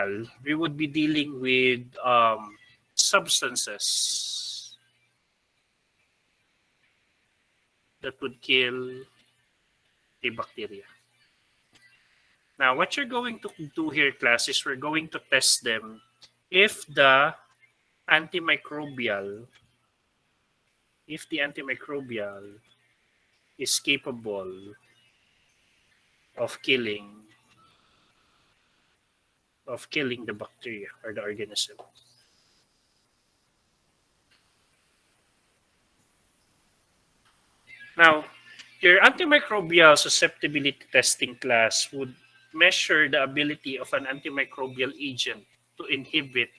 general, we would be dealing with substances that would kill the bacteria. Now, what you're going to do here, class, is we're going to test them if the antimicrobial, is capable of killing the bacteria or the organism. Now, your antimicrobial susceptibility testing class would measure the ability of an antimicrobial agent to inhibit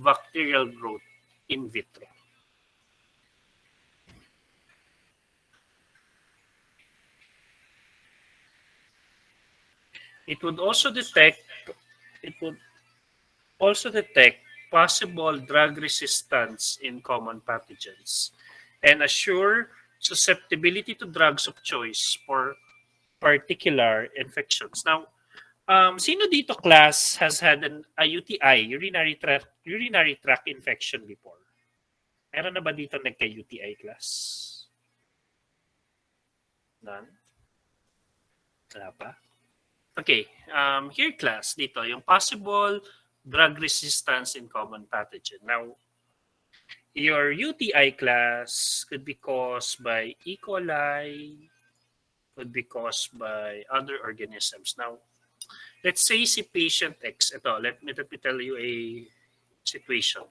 bacterial growth in vitro. It would also detect possible drug resistance in common pathogens and assure susceptibility to drugs of choice for particular infections. Now, sino dito class has had a UTI, urinary tract infection before? Meron na ba dito nagka-UTI class? None? Wala pa? Okay, here class dito, yung possible drug resistance in common pathogen. Now, your UTI class could be caused by E. coli, could be caused by other organisms. Now, let's say si patient X, ito, let me tell you a situation.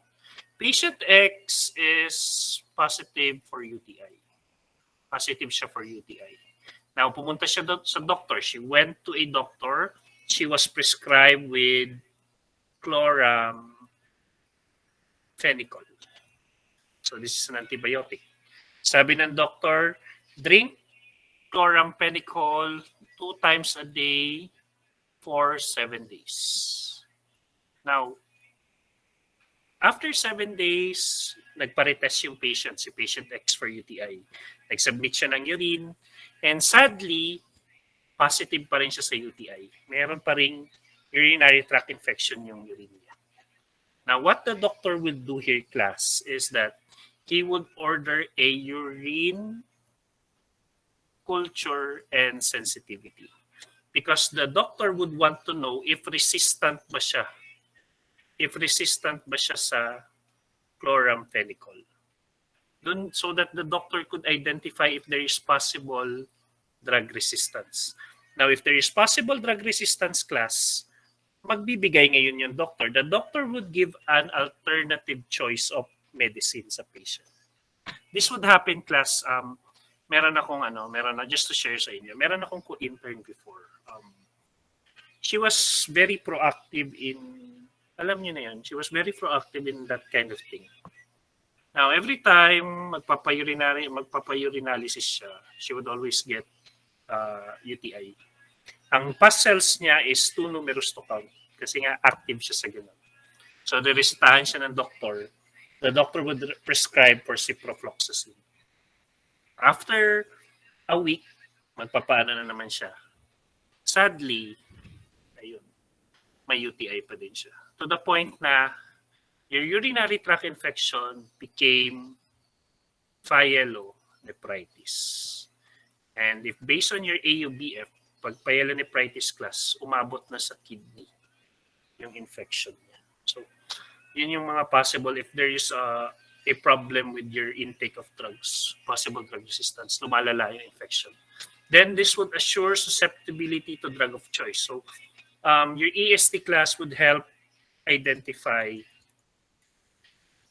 Patient X is positive for UTI. Positive siya for UTI. Now, pumunta siya sa doctor. She went to a doctor. She was prescribed with chloramphenicol. So, this is an antibiotic. Sabi ng doctor, drink chloramphenicol 2 times a day for 7 days. Now, after 7 days, nagpa-retest yung patient, si patient X for UTI. Nag-submit siya ng urine, and sadly, positive pa rin siya sa UTI. Meron pa ring urinary tract infection yung urine niya. Now, what the doctor will do here, class, is that he would order a urine culture and sensitivity. Because the doctor would want to know if resistant ba siya sa chloramphenicol. So that the doctor could identify if there is possible drug resistance. Now, if there is possible drug resistance class, magbibigay ngayon yung doctor. The doctor would give an alternative choice of medicine sa patient. This would happen, class. Just to share sa inyo, meron akong co-intern before. She was very proactive alam niyo na yun, she was very proactive in that kind of thing. Now, every time magpapa-urinalysis siya, she would always get UTI. Ang pus cells niya is too numerous to count kasi nga active siya sa ganun. So, niresetahan siya ng doctor. The doctor would prescribe for ciprofloxacin. After a week, magpapaano na naman siya. Sadly, ayun, may UTI pa din siya. To the point na your urinary tract infection became pyelonephritis. And if based on your AUBF, pag pyelonephritis class, umabot na sa kidney yung infection niya. So, yun yung mga possible if there is a problem with your intake of drugs, possible drug resistance, lumalala yung infection. Then this would assure susceptibility to drug of choice. So, your EST class would help identify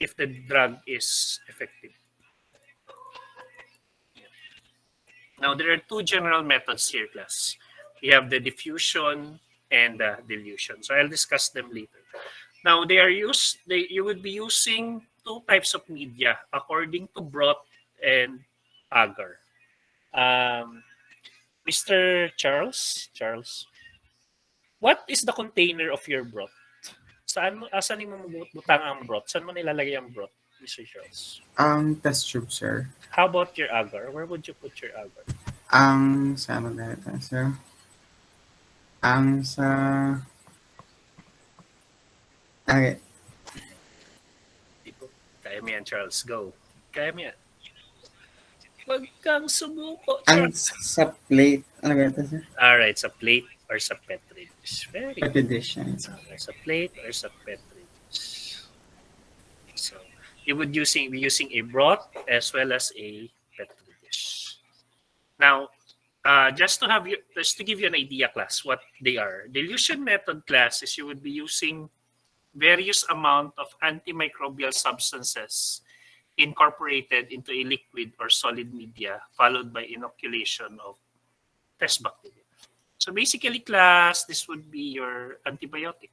if the drug is effective. Now, there are 2 general methods here, class. We have the diffusion and the dilution. So I'll discuss them later. Now, you would be using 2 types of media according to Broth and Agar. Mr. Charles, what is the container of your broth? Saan mo butang ang broth? Saan mo nilalagay ang broth, Mr. Charles? Test tube, sir. How about your agar? Where would you put your agar? Saan mo ganito, sir? Sa Okay. Kaya mo yan, Charles. Go. Kaya mo yan. Huwag kang sumuko, Ang Charles. sa plate, ano ba ito, sir? Alright, sa plate or sa petri dish. Very good. Repetition. Sa plate or sa petri dish. So, you would be using a broth as well as a petri dish. Now, just to give you an idea, class, what they are. Dilution method, class, is you would be using various amount of antimicrobial substances incorporated into a liquid or solid media, followed by inoculation of test bacteria. So basically, class, this would be your antibiotic.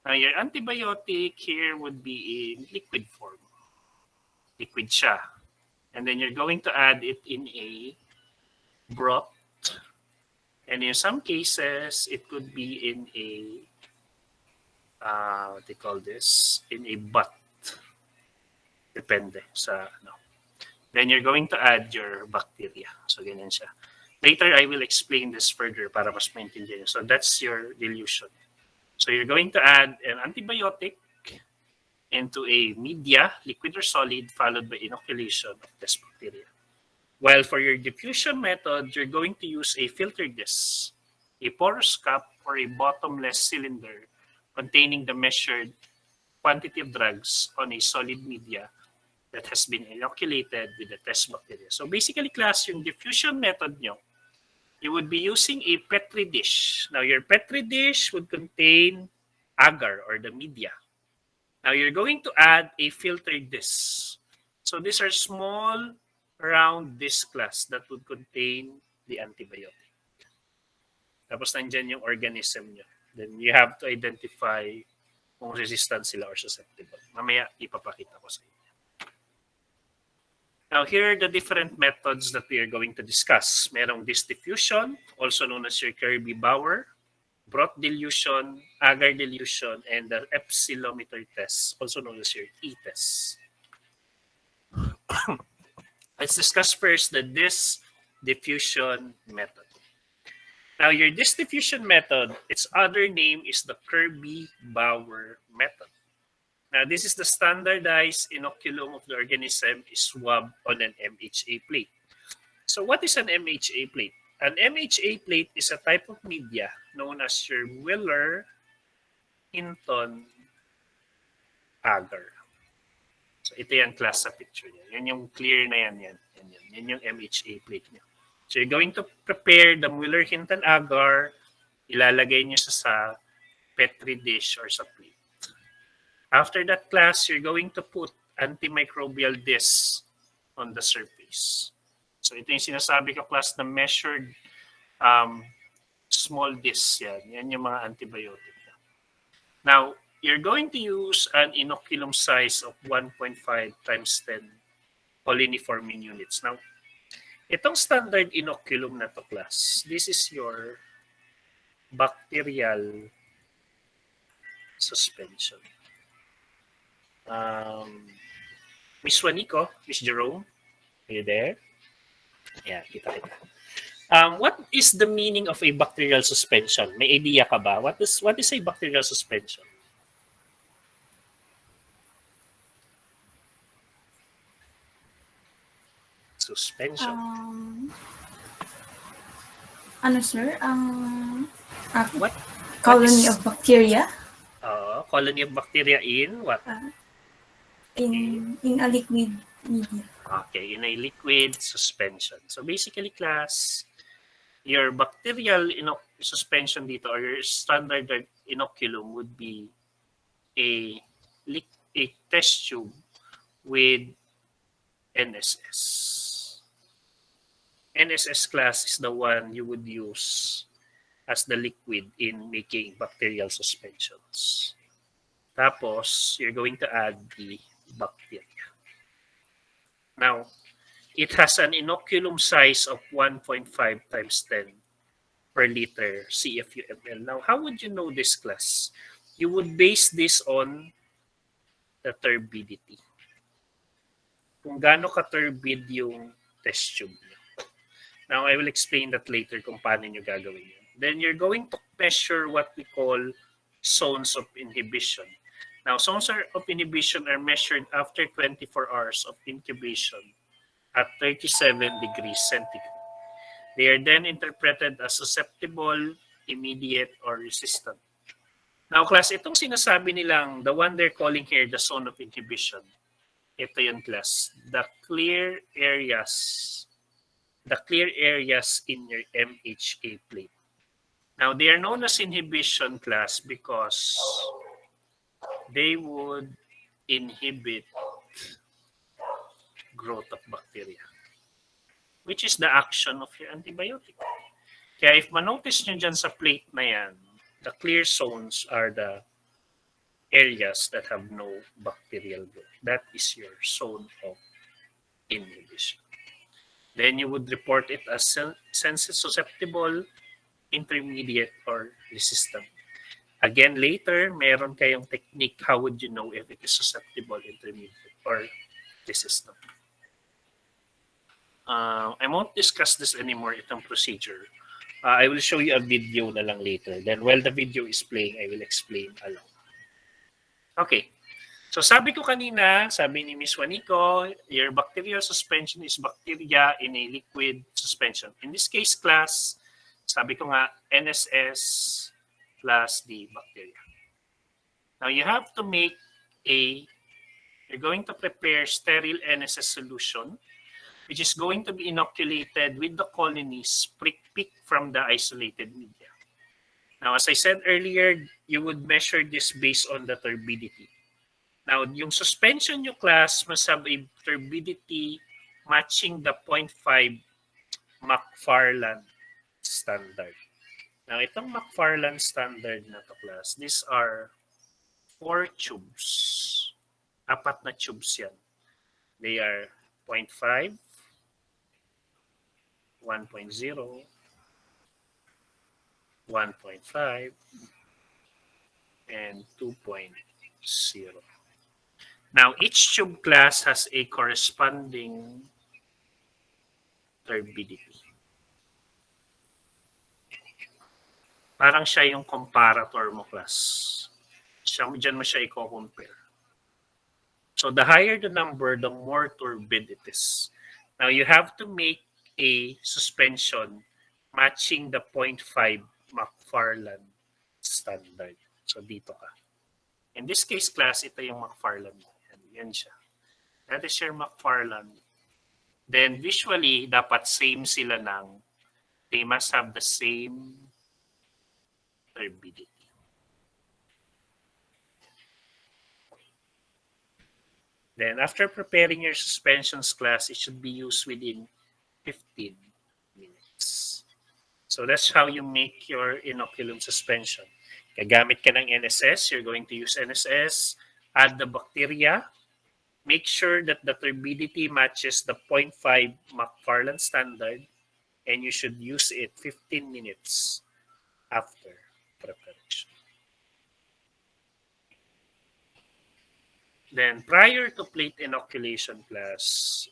Now, your antibiotic here would be in liquid form. Liquid siya. And then you're going to add it in a broth. And in some cases, it could be in a, what they call this, in a butt. Depende sa ano. Then you're going to add your bacteria. So ganyan siya. Later, I will explain this further para mas maintindihan nyo. So that's your dilution. So you're going to add an antibiotic into a media, liquid or solid, followed by inoculation of test bacteria. While for your diffusion method, you're going to use a filter disc, a porous cup, or a bottomless cylinder containing the measured quantity of drugs on a solid media that has been inoculated with the test bacteria. So basically, class, yung diffusion method nyo, you would be using a petri dish. Now, your petri dish would contain agar or the media. Now, you're going to add a filter disc. So these are small round disc, class, that would contain the antibiotic. Tapos nandyan yung organism nyo. Then you have to identify kung resistant sila or susceptible. Mamaya ipapakita ko sa inyo. Now, here are the different methods that we are going to discuss. Merong disc diffusion, also known as your Kirby-Bauer, Broth dilution, Agar dilution, and the epsilometer test, also known as your E-test. Let's discuss first the disc diffusion method. Now, your disc diffusion method, its other name is the Kirby-Bauer method. Now, this is the standardized inoculum of the organism swabbed on an MHA plate. So what is an MHA plate? An MHA plate is a type of media known as your Wheeler-Hinton agar. So ito yung class sa picture niya. Yan yung clear na yan. Yan yung MHA plate niya. So you're going to prepare the Wheeler-Hinton agar, ilalagay niyo sa petri dish or sa plate. After that, class, you're going to put antimicrobial disc on the surface. So ito yung sinasabi ko, class, na measured small disc yan. Yan yung mga antibiotic. Now, you're going to use an inoculum size of 1.5 times 10 coliniforming units. Now, itong standard inoculum na to, class, this is your bacterial suspension. Miss Juanico, Miss Jerome, are you there? Yeah, kita. What is the meaning of a bacterial suspension? May idea ka ba? What is a bacterial suspension? Suspension. Ano, sir? What Colony is- of bacteria colony of bacteria in what? in a liquid media. Okay, in a liquid suspension. So basically, class, your bacterial suspension dito or your standard inoculum would be a test tube with NSS. NSS, class, is the one you would use as the liquid in making bacterial suspensions. Tapos, you're going to add the bacteria. Now, it has an inoculum size of 1.5 times 10 per liter CFU/ml. Now, how would you know this, class? You would base this on the turbidity. Kung gaano ka-turbid yung test tube niyo. Now, I will explain that later kung paano nyo gagawin yun. Then, you're going to measure what we call zones of inhibition. Now, zones of inhibition are measured after 24 hours of incubation at 37 degrees centigrade. They are then interpreted as susceptible, immediate, or resistant. Now, class, itong sinasabi nilang, the one they're calling here the zone of inhibition, ito yun, class, the clear areas in your MHA plate. Now, they are known as inhibition, class, because they would inhibit growth of bacteria, which is the action of your antibiotic. Kaya if manotice nyo dyan sa plate na yan, the clear zones are the areas that have no bacterial growth. That is your zone of inhibition. Then you would report it as susceptible, intermediate, or resistant. Again, later, meron kayong technique. How would you know if it is susceptible, intermediate, or resistant? I won't discuss this anymore, itong procedure. I will show you a video na lang later. Then while the video is playing, I will explain along. Okay. So sabi ko kanina, sabi ni Ms. Juanico, your bacterial suspension is bacteria in a liquid suspension. In this case, class, sabi ko nga, NSS plus the bacteria. Now you have to make you're going to prepare sterile NSS solution, which is going to be inoculated with the colonies picked from the isolated media. Now, as I said earlier, you would measure this based on the turbidity. Now, yung suspension nyo, class, must have a turbidity matching the 0.5 McFarland standard. Now, itong McFarland standard na to, class, these are 4 tubes. 4 na tubes yan. They are 0.5, 1.0, 1.5, and 2.0. Now, each tube class has a corresponding turbidity. Parang siya yung comparator mo, class. Diyan mo siya i-compare. So, the higher the number, the more turbid it is. Now, you have to make a suspension matching the 0.5 McFarland standard. So, dito ka. In this case, class, ito yung McFarland. Yan siya. That is your McFarland. Then, visually, dapat same sila ng, they must have the same turbidity. Then, after preparing your suspensions, class, it should be used within 15 minutes. So, that's how you make your inoculum suspension. Gagamit ka ng NSS, you're going to use NSS, add the bacteria, make sure that the turbidity matches the 0.5 McFarland standard, and you should use it 15 minutes after preparation. Then, prior to plate inoculation, class,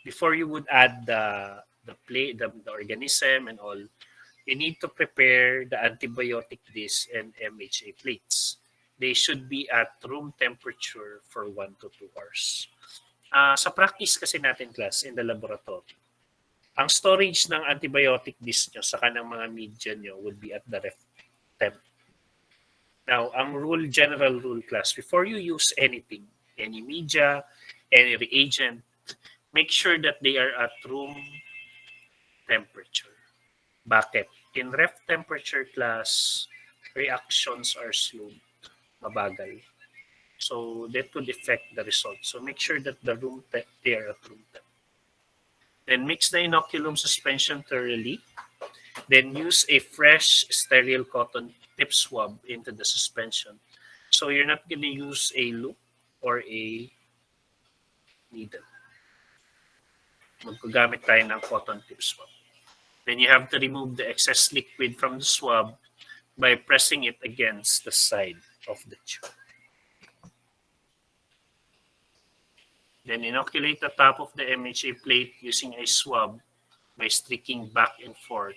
before you would add the plate, the organism and all, you need to prepare the antibiotic disc and MHA plates. They should be at room temperature for 1 to 2 hours. Sa practice kasi natin, class, in the laboratory, ang storage ng antibiotic disc nyo sa kanang mga media nyo would be at the ref temp. Now, ang general rule, class, before you use anything, any media, any reagent, make sure that they are at room temperature. Bakit? In ref temperature, class, reactions are slow, mabagal. So, that could affect the result. So, make sure that they are at room temp. Then, mix the inoculum suspension thoroughly. Then, use a fresh, sterile cotton tip swab into the suspension. So, you're not going to use a loop or a needle. Magkagamit tayo ng cotton tip swab. Then you have to remove the excess liquid from the swab by pressing it against the side of the tube. Then inoculate the top of the MHA plate using a swab by streaking back and forth,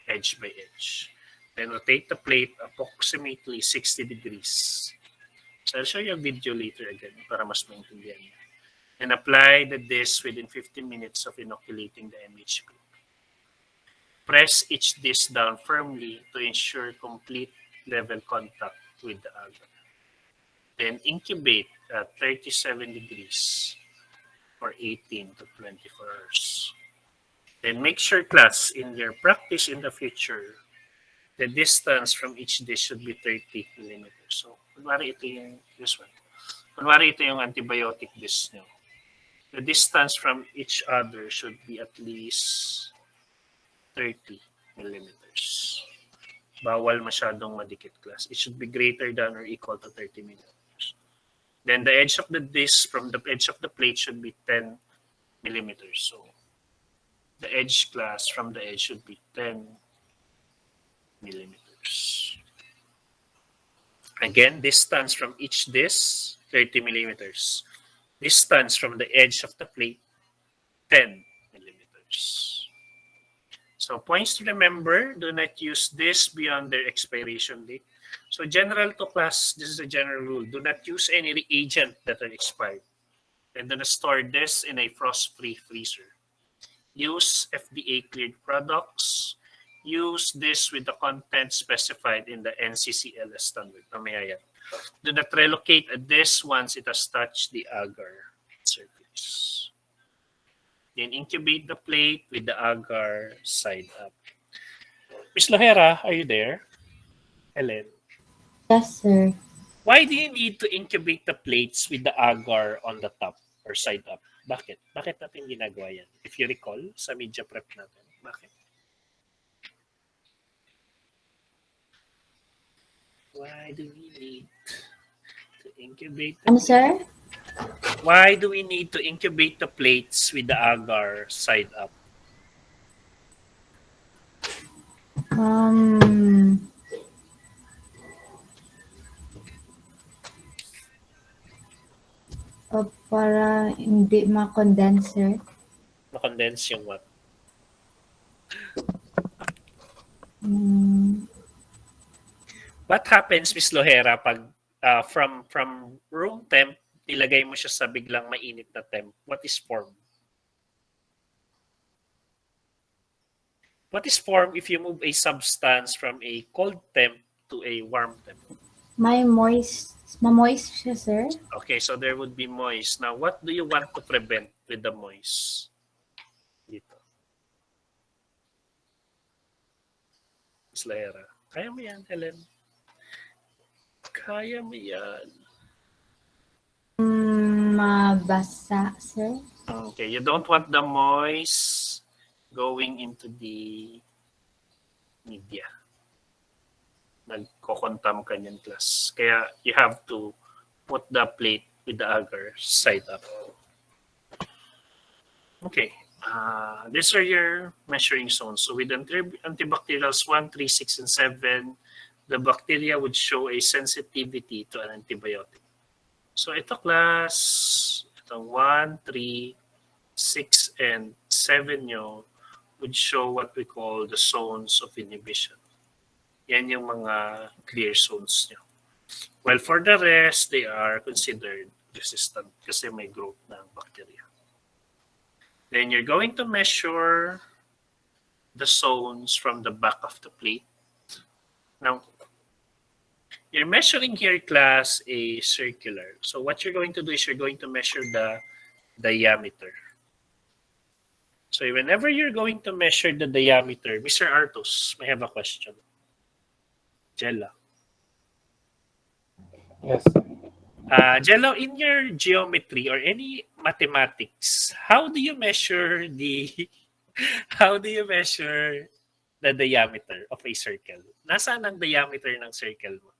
edge by edge. Then rotate the plate approximately 60 degrees. So I'll show you a video later again para mas maintindihan niyo. And apply the disc within 15 minutes of inoculating the MHP. Press each disc down firmly to ensure complete level contact with the agar. Then incubate at 37 degrees for 18 to 24 hours. Then make sure, class, in your practice in the future, the distance from each dish should be 30 millimeters. So, kunwari ito yung, this one. Kunwari ito yung antibiotic dish nyo. The distance from each other should be at least 30 millimeters. Bawal masyadong madikit, class. It should be greater than or equal to 30 millimeters. Then the edge of the disc from the edge of the plate should be 10 millimeters. So the edge, class, from the edge should be 10 millimeters. Again, distance from each disc, 30 millimeters. Distance from the edge of the plate, 10 millimeters. So points to remember, do not use this beyond their expiration date. So general to class, this is a general rule. Do not use any reagent that are expired. And do not store this in a frost-free freezer. Use FDA-cleared products. Use this with the content specified in the NCCLS standard. Mamaya yan. Do not relocate a disc once it has touched the agar surface. Then incubate the plate with the agar side up. Ms. Lohera, are you there? Helen? Yes, sir. Why do you need to incubate the plates with the agar on the top or side up? Bakit? Bakit natin ginagawa yan? If you recall, sa media prep natin. Bakit? Why do we need to incubate the Sir? Why do we need to incubate the plates with the agar side up? Para hindi ma-condense, sir. Na-condense yung what? What happens, Miss Lohera, pag from room temp, ilagay mo siya sa biglang mainit na temp? What is form? What is form if you move a substance from a cold temp to a warm temp? Ma-moist siya, sir. Okay, so there would be moist. Now, what do you want to prevent with the moist? Dito. Miss Lohera. Kaya mo yan, Helen. Kaya mo yan. Mabasa, sir. Okay, you don't want the moist going into the media. Nagkokontam ka niyan, class. Kaya you have to put the plate with the agar side up. Okay, these are your measuring zones. So with antibacterials 1, 3, 6, and 7, the bacteria would show a sensitivity to an antibiotic. So ito, class, itong 1, 3, 6, and 7 nyo would show what we call the zones of inhibition. Yan yung mga clear zones nyo. Well, for the rest, they are considered resistant kasi may growth ng bacteria. Then you're going to measure the zones from the back of the plate. Now, you're measuring here, class, a circular. So what you're going to do is you're going to measure the diameter. So whenever you're going to measure the diameter, Mr. Artos, may have a question. Jella. Yes. Jello, in your geometry or any mathematics, how do you measure the diameter of a circle? Nasaan ang diameter ng circle mo?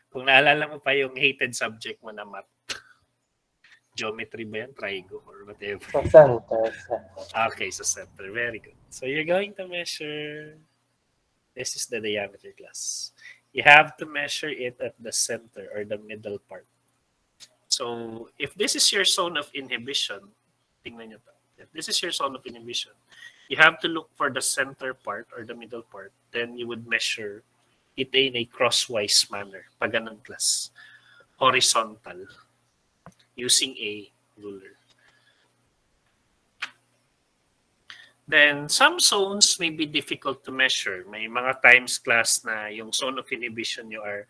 Kung naalala mo pa yung hated subject mo na math. Geometry ba yan? Trigo or whatever. Sa center. Okay, so center. Very good. So you're going to measure, this is the diameter, class. You have to measure it at the center or the middle part. So if this is your zone of inhibition, tingnan nyo to. If this is your zone of inhibition, You have to look for the center part or the middle part. Then you would measure it in a crosswise manner. Pag ganun class. Horizontal. Using a ruler. Then, some zones may be difficult to measure. May mga times class na yung zone of inhibition nyo are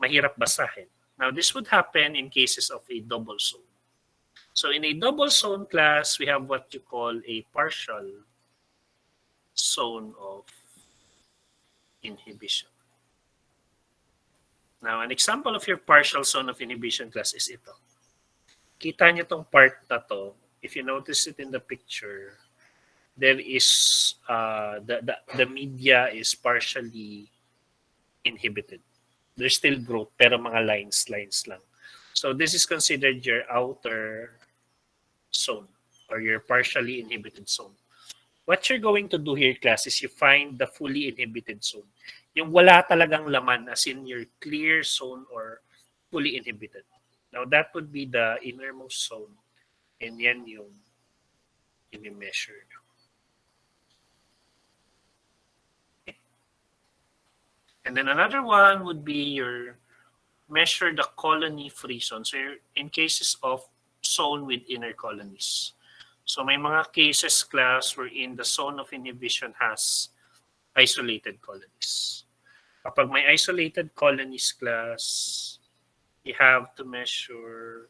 mahirap basahin. Now, this would happen in cases of a double zone. So, in a double zone class, we have what you call a partial zone of inhibition. Now, an example of your partial zone of inhibition class is ito. Kita nyo tong part na to. If you notice it in the picture, there is the media is partially inhibited. There's still growth, pero mga lines lang. So this is considered your outer zone or your partially inhibited zone. What you're going to do here, class, is you find the fully inhibited zone. Yung wala talagang laman, as in your clear zone or fully inhibited. Now, that would be the innermost zone. And yan yung i-measure. And then another one would be your measure the colony-free zone. So in cases of zone with inner colonies. So may mga cases class wherein the zone of inhibition has isolated colonies. Kapag may isolated colonies class, you have to measure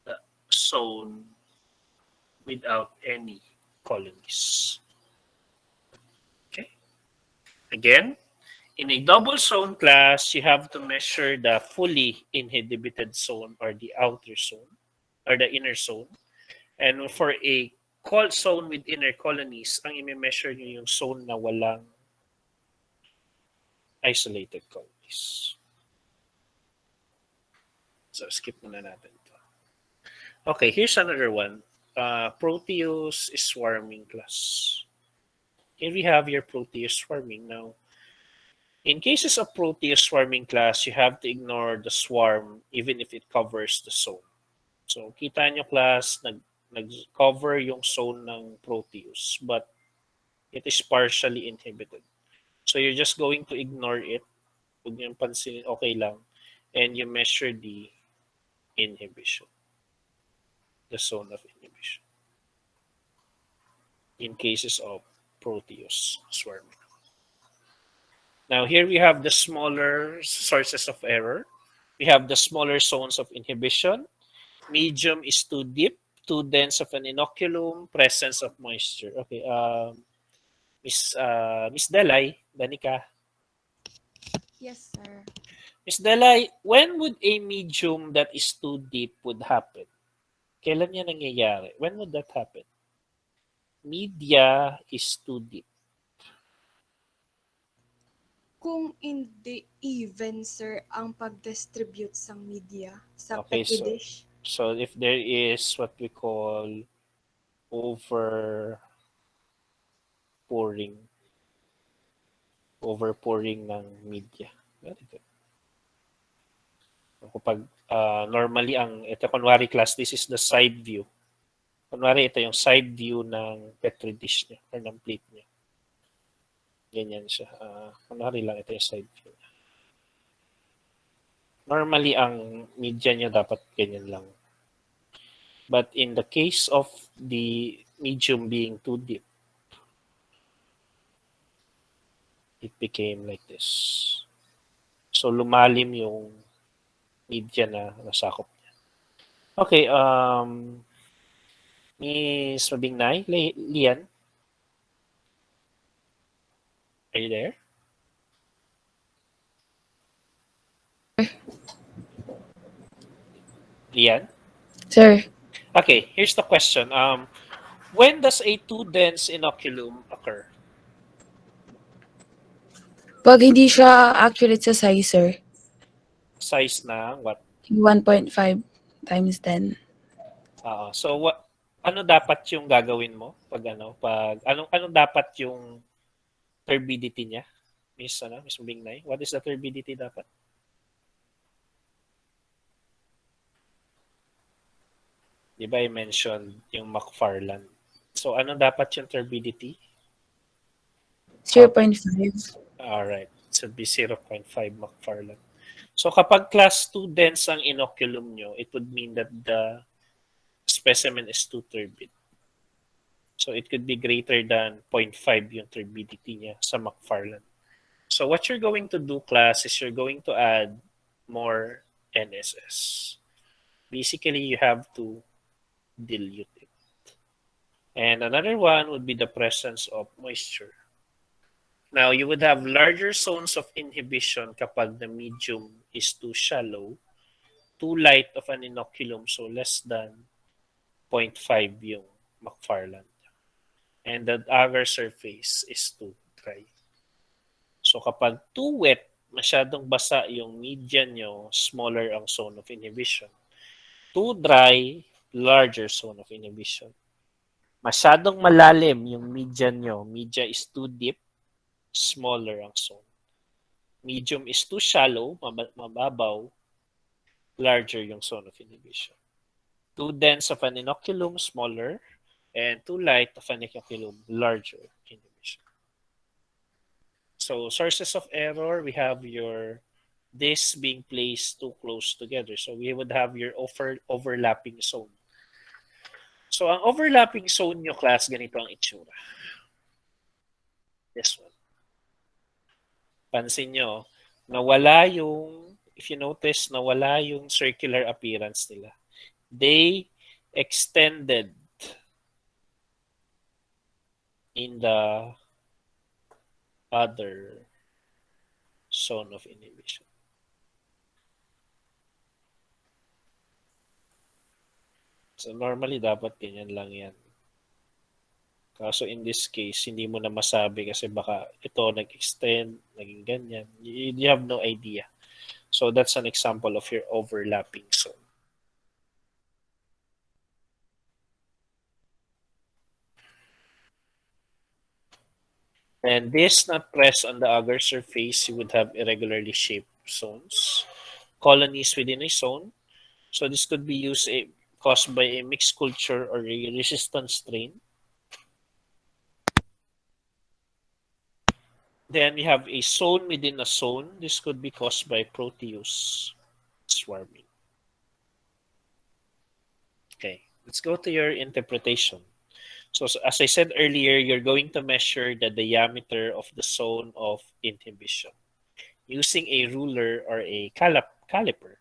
the zone without any colonies. Okay. Again, in a double zone class, you have to measure the fully inhibited zone or the outer zone or the inner zone. And for a zone with inner colonies, ang i-measure nyo yung zone na walang isolated colonies. So, skip muna natin ito. Okay, here's another one. Proteus swarming class. Here we have your Proteus swarming. Now, in cases of Proteus swarming class, you have to ignore the swarm even if it covers the zone. So, kita nyo class, nag-cover yung zone ng Proteus, but it is partially inhibited. So, you're just going to ignore it. Huwag nyo pansinin, okay lang. And you measure the inhibition. The zone of inhibition. In cases of Proteus swarming. Now, here we have the smaller sources of error. We have the smaller zones of inhibition. Medium is too deep, too dense of an inoculum, presence of moisture. Okay, Miss Delay, Danica. Yes, sir. Miss Delay, when would a medium that is too deep would happen? Kailan yan nangyayari? When would that happen? Media is too deep. Kung hindi even, sir, ang pag-distribute sa media sa Okay, petri dish. So if there is what we call overpouring ng media. Very good. Kapag normally ito kunwari class, this is the side view. Kunwari ito yung side view ng petri dish niya or ng plate niya. Ganyan siya. Kunwari lang ito yung side view niya. Normally ang media niya dapat ganyan lang. But in the case of the medium being too deep, it became like this. So lumalim yung media na nasakop niya. Okay, Miss Mabingnay, Lian, are you there? Lian? Sir, Okay, here's the question. When does a too dense inoculum occur? pag hindi siya accurate sa size, sir, Size na what? 1.5 times 10. So ano dapat yung gagawin mo pag anong dapat yung turbidity niya? Miss Bingnay, what is the turbidity dapat? Di ba I mentioned yung McFarland? So ano dapat yung turbidity? 0.5. Alright. It should be 0.5 McFarland. So kapag class 2 dense ang inoculum nyo, it would mean that the specimen is too turbid. So it could be greater than 0.5 yung turbidity niya sa McFarland. So what you're going to do, class, is you're going to add more NSS. Basically, you have to dilute it. And another one would be the presence of moisture. Now, you would have larger zones of inhibition kapag the medium is too shallow, too light of an inoculum, so less than 0.5 yung McFarland. And the agar surface is too dry. So kapag too wet, masyadong basa yung median nyo, smaller ang zone of inhibition. Too dry, larger zone of inhibition. Masyadong malalim yung median nyo, media is too deep, smaller ang zone. Medium is too shallow, mababaw, larger yung zone of inhibition. Too dense of an inoculum, smaller, and too light of an inoculum, larger inhibition. So sources of error, we have your this being placed too close together. So we would have your overlapping zone. So ang overlapping zone nyo, class, ganito ang itsura. This one. Pansin nyo, nawala yung, if you notice, nawala yung circular appearance nila. They extended in the other zone of inhibition. So normally dapat ganyan lang yan. Kaso in this case, hindi mo na masabi kasi baka ito nag-extend, naging ganyan. You have no idea. So that's an example of your overlapping zone. And this not pressed on the agar surface, you would have irregularly shaped zones, colonies within a zone. So this could be caused by a mixed culture or a resistant strain. Then we have a zone within a zone. This could be caused by Proteus swarming. Okay, let's go to your interpretation. So as I said earlier, you're going to measure the diameter of the zone of inhibition using a ruler or a caliper.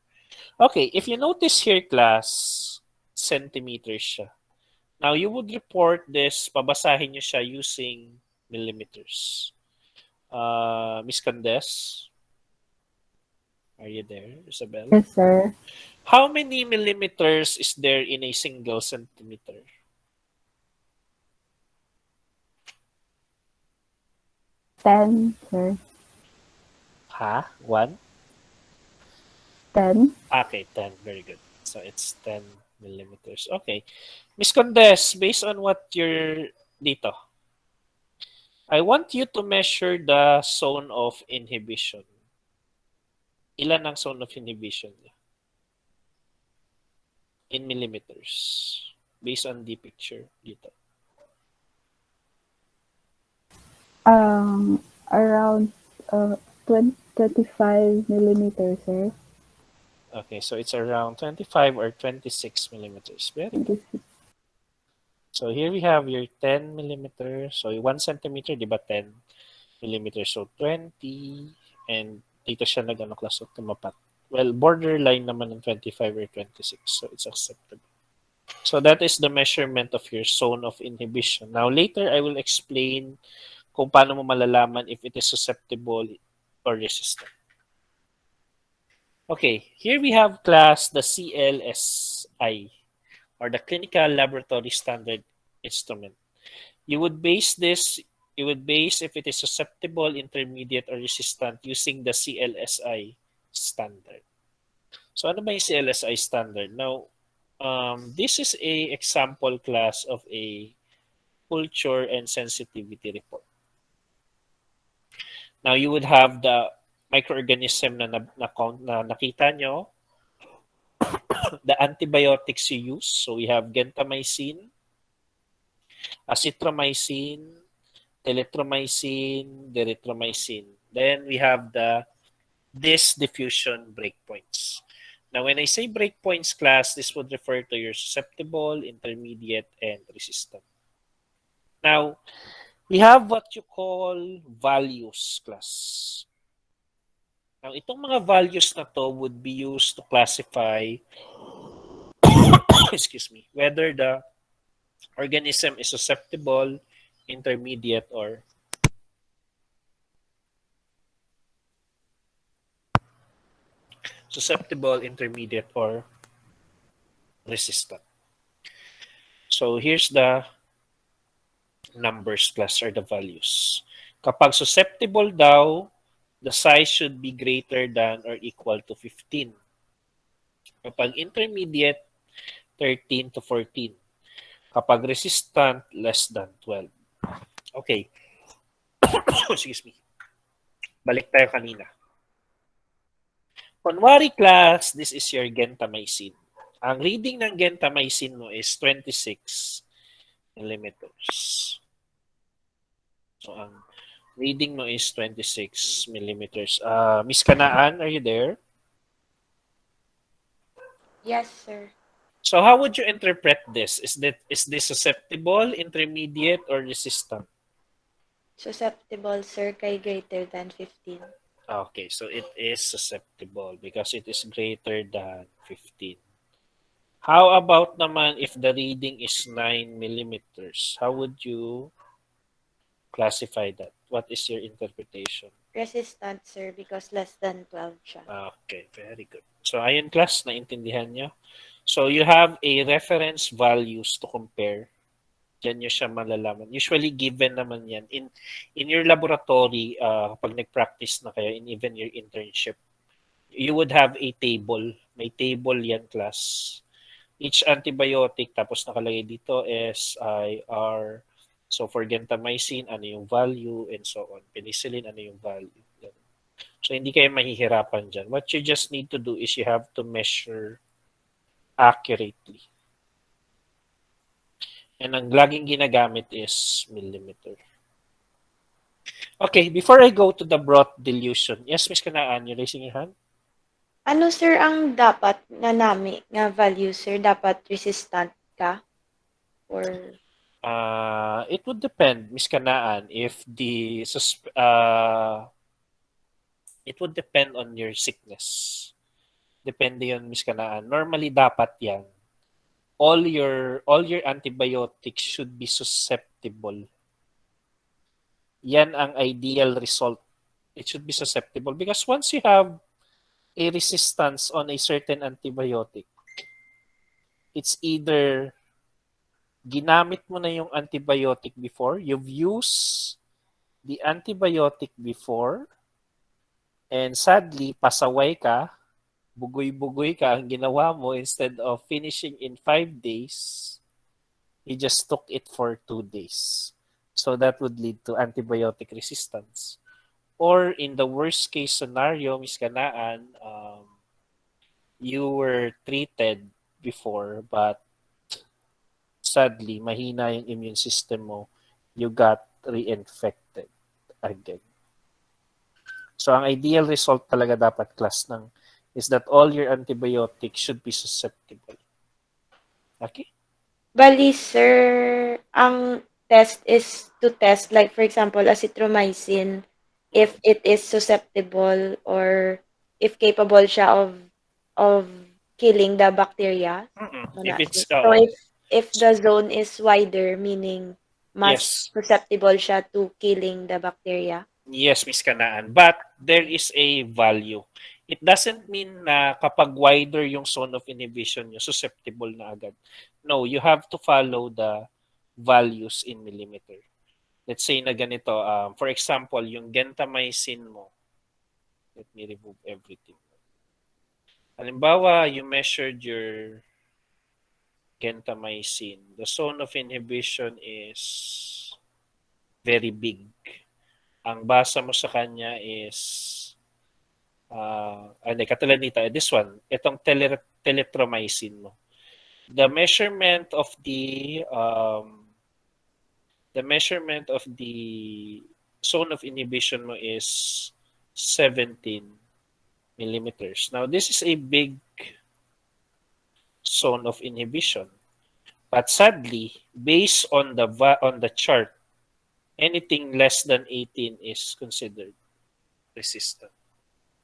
Okay, if you notice here, class, centimeters siya. Now, you would report this, pabasahin nyo siya using millimeters. Miss Candes? Are you there, Isabel? Yes, sir. How many millimeters is there in a single centimeter? 10, sir. Ha? 1? 10. Okay, 10. Very good. So it's 10 millimeters. Okay. Miss Condes, based on what you're dito, I want you to measure the zone of inhibition. Ilan ang zone of inhibition niya? In millimeters. Based on the picture dito. Around 25 millimeters, sir. Okay, so it's around 25 or 26 millimeters. Very good. So here we have your 10 millimeters. So 1 centimeter, di ba 10 millimeters? So 20. And dito siya nag-class of tumapat. Well, borderline naman ng 25 or 26. So it's acceptable. So that is the measurement of your zone of inhibition. Now later, I will explain kung paano mo malalaman if it is susceptible or resistant. Okay, here we have class the CLSI or the Clinical Laboratory Standard Instrument. You would base if it is susceptible, intermediate, or resistant using the CLSI standard. So ano ba yung CLSI standard? Now, this is a example class of a culture and sensitivity report. Now, you would have the microorganism na nakita nyo, the antibiotics you use. So we have gentamicin, Azithromycin, telithromycin, erythromycin. Then we have this diffusion breakpoints. Now, when I say breakpoints class, this would refer to your susceptible, intermediate, and resistant. Now, we have what you call values class. Now, itong mga values na to would be used to classify excuse me, whether the organism is susceptible, intermediate, or resistant. So here's the numbers plus or the values. Kapag susceptible daw, the size should be greater than or equal to 15. Kapag intermediate, 13 to 14. Kapag resistant, less than 12. Okay. Excuse me. Balik tayo kanina. Kunwari class, this is your gentamicin. Ang reading ng gentamicin mo is 26 millimeters. So, ang reading mo is 26 millimeters. Miss Kanaan, are you there? Yes, sir. So, how would you interpret this? Is this susceptible, intermediate, or resistant? Susceptible, sir, kay greater than 15. Okay, so it is susceptible because it is greater than 15. How about naman if the reading is 9 millimeters? How would you classify that? What is your interpretation? Resistant, sir, because less than 12 siya. Okay, very good. So, ayun class, naintindihan nyo? So, you have a reference values to compare. Diyan nyo siya malalaman. Usually, given naman yan. In your laboratory, kapag nag-practice na kayo, in even your internship, you would have a table. May table yan, class. Each antibiotic, tapos nakalagay dito S, I, R. So, for gentamicin, ano yung value, and so on. Penicillin, ano yung value. So, hindi kayo mahihirapan dyan. What you just need to do is you have to measure accurately. And ang laging ginagamit is millimeter. Okay, before I go to the broth dilution. Yes, Miss Kanaan, you're raising your hand? Ano, sir, ang dapat na nami nga value, sir? Dapat resistant ka? Or It would depend, Miss Kanaan, if it would depend on your sickness. Depende yun, Miss Kanaan. Normally, dapat yan. All your antibiotics should be susceptible. Yan ang ideal result. It should be susceptible because once you have a resistance on a certain antibiotic, it's either ginamit mo na yung antibiotic before, you've used the antibiotic before, and sadly, pasaway ka, bugoy-bugoy ka, ang ginawa mo, instead of finishing in 5 days, you just took it for 2 days. So that would lead to antibiotic resistance. Or in the worst case scenario, Ms. Kanaan, you were treated before, but sadly, mahina yung immune system mo, you got reinfected again. So ang ideal result talaga dapat class ng is that all your antibiotics should be susceptible. Okay? bali, sir, ang test is to test, like, for example, azithromycin, if it is susceptible or if capable siya of killing the bacteria. If it's So if the zone is wider, meaning mas Yes. susceptible siya to killing the bacteria. Yes, Miss Kanaan. But there is a value. It doesn't mean na kapag wider yung zone of inhibition nyo, susceptible na agad. No, you have to follow the values in millimeter. Let's say na ganito. For example, yung gentamicin mo. Let me remove everything. Halimbawa, you measured your gentamicin. The zone of inhibition is very big. Ang basa mo sa kanya is katulad nito, this one, itong telithromycin mo. The measurement of the the measurement of the zone of inhibition mo is 17 millimeters. Now, this is a big zone of inhibition. But sadly, based on the chart, anything less than 18 is considered resistant.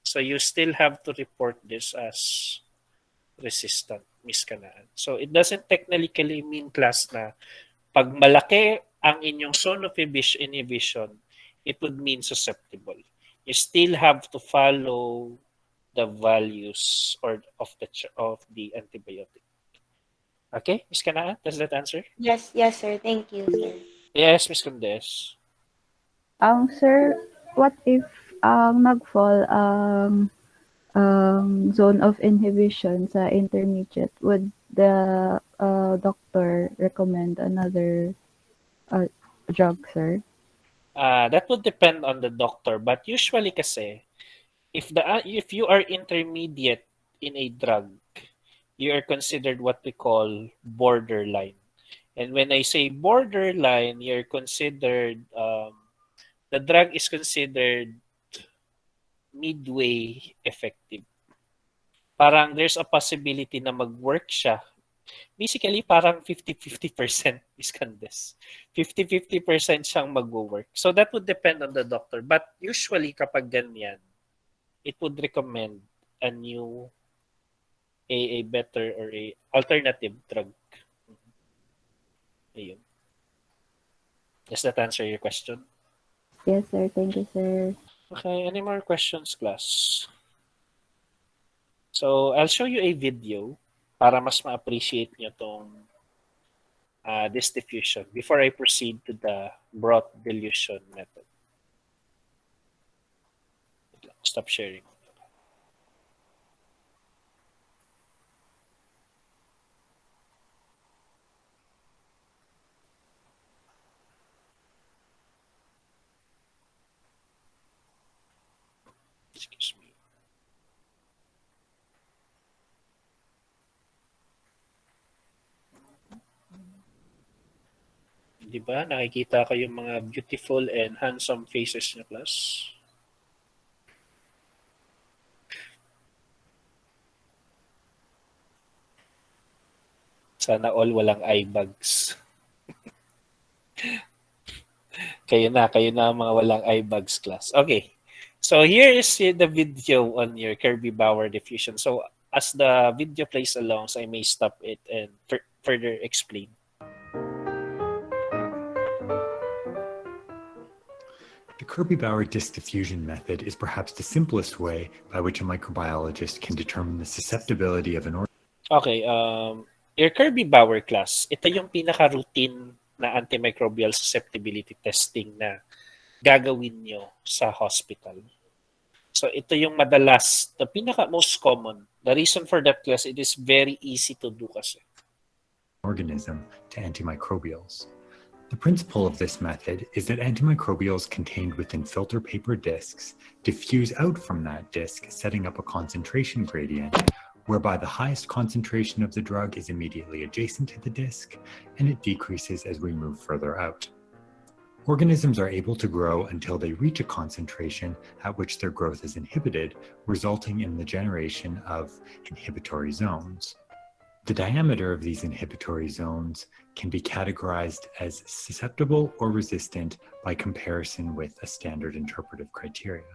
So you still have to report this as resistant, Miss Kanaan. So it doesn't technically mean, class, na pag malaki ang inyong zone of inhibition, it would mean susceptible. You still have to follow the values of the antibiotic. Okay, Miss Kanaan, does that answer? Yes, sir. Thank you, sir. Yes, Miss Condes. Sir, what if nag-fall zone of inhibition sa intermediate? Would the doctor recommend another drug, sir? That would depend on the doctor, but usually kasi if you are intermediate in a drug, you are considered what we call borderline. And when I say borderline, you're considered the drug is considered midway effective. Parang there's a possibility na mag-work siya. Basically, parang 50-50% is Candes. 50-50% siyang mag-work. So that would depend on the doctor. But usually, kapag ganyan, it would recommend a new, a better or a alternative drug. Ayun. Does that answer your question? Yes, sir. Thank you, sir. Okay, any more questions, class? So, I'll show you a video para mas ma-appreciate nyo tong this diffusion before I proceed to the broth dilution method. Stop sharing. Excuse me. Diba? Nakikita ko yung mga beautiful and handsome faces niyo, class. Sana all walang eye bags. kayo na ang mga walang eye bags, class. Okay. So here is the video on your Kirby-Bauer diffusion. So as the video plays along, so I may stop it and further explain. The Kirby-Bauer disk diffusion method is perhaps the simplest way by which a microbiologist can determine the susceptibility of an organism. Okay, your Kirby-Bauer class, ito yung pinaka-routine na antimicrobial susceptibility testing na gagawin nyo sa hospital. So ito yung madalas, the pinaka-most common. The reason for that class, it is very easy to do kasi. Organism to antimicrobials. The principle of this method is that antimicrobials contained within filter paper discs diffuse out from that disc, setting up a concentration gradient, whereby the highest concentration of the drug is immediately adjacent to the disc, and it decreases as we move further out. Organisms are able to grow until they reach a concentration at which their growth is inhibited, resulting in the generation of inhibitory zones. The diameter of these inhibitory zones can be categorized as susceptible or resistant by comparison with a standard interpretive criteria.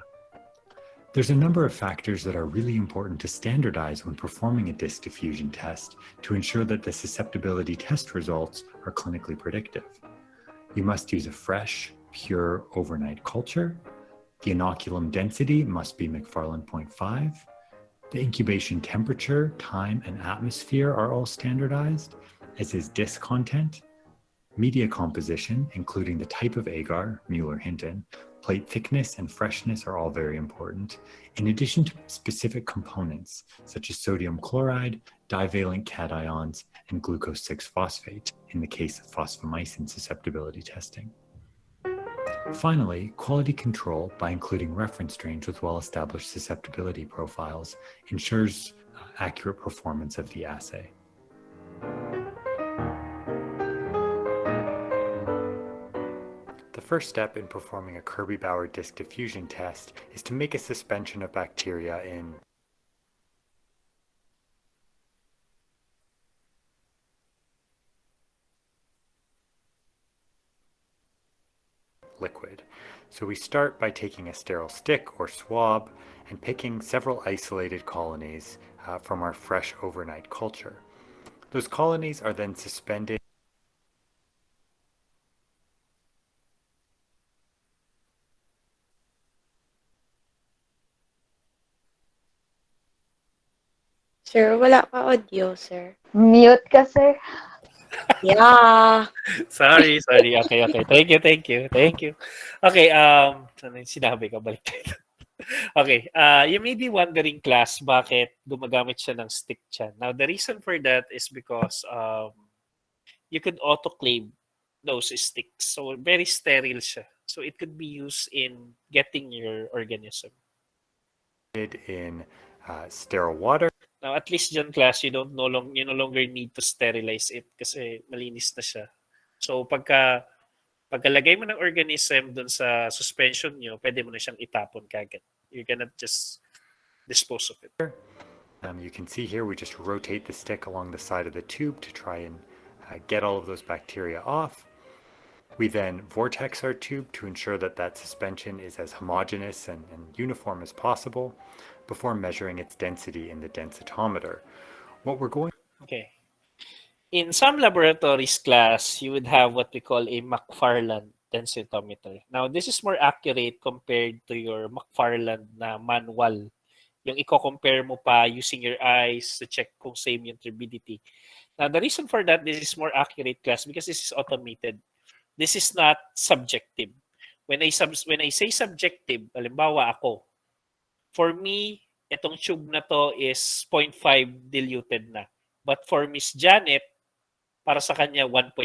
There's a number of factors that are really important to standardize when performing a disk diffusion test to ensure that the susceptibility test results are clinically predictive. You must use a fresh, pure overnight culture. The inoculum density must be McFarland 0.5. The incubation temperature, time, and atmosphere are all standardized, as is disc content. Media composition, including the type of agar, Mueller-Hinton, plate thickness and freshness are all very important, in addition to specific components such as sodium chloride, divalent cations, and glucose 6-phosphate in the case of phosphomycin susceptibility testing. Finally, quality control by including reference strains with well-established susceptibility profiles ensures accurate performance of the assay. first step in performing a Kirby-Bauer disk diffusion test is to make a suspension of bacteria in liquid. So we start by taking a sterile stick or swab and picking several isolated colonies from our fresh overnight culture. Those colonies are then suspended Sir, wala ka audio, sir. Mute ka, sir. Yeah. Sorry. Okay. Thank you. Okay, ano yung sinabi ko? Balik tayo. Okay, you may be wondering, class, bakit gumagamit siya ng stick chan. Now, the reason for that is because you could autoclave those sticks. So, very sterile siya. So, it could be used in getting your organism. in sterile water. Now, at least dyan, class, you no longer need to sterilize it kasi malinis na siya. So, pagkalagay mo ng organism dun sa suspension nyo, pwede mo na siyang itapon kagad. You cannot just dispose of it. You can see here we just rotate the stick along the side of the tube to try and get all of those bacteria off. We then vortex our tube to ensure that that suspension is as homogeneous and uniform as possible before measuring its density in the densitometer. What we're going Okay. In some laboratories, class, you would have what we call a McFarland densitometer. Now, this is more accurate compared to your McFarland na manual. Yung i-compare mo pa using your eyes to check kung same yung turbidity. Now, the reason for that, this is more accurate, class, because this is automated. This is not subjective. When I say subjective, halimbawa ako, for me, itong tube na to is 0.5 diluted na. But for Miss Janet, para sa kanya, 1.0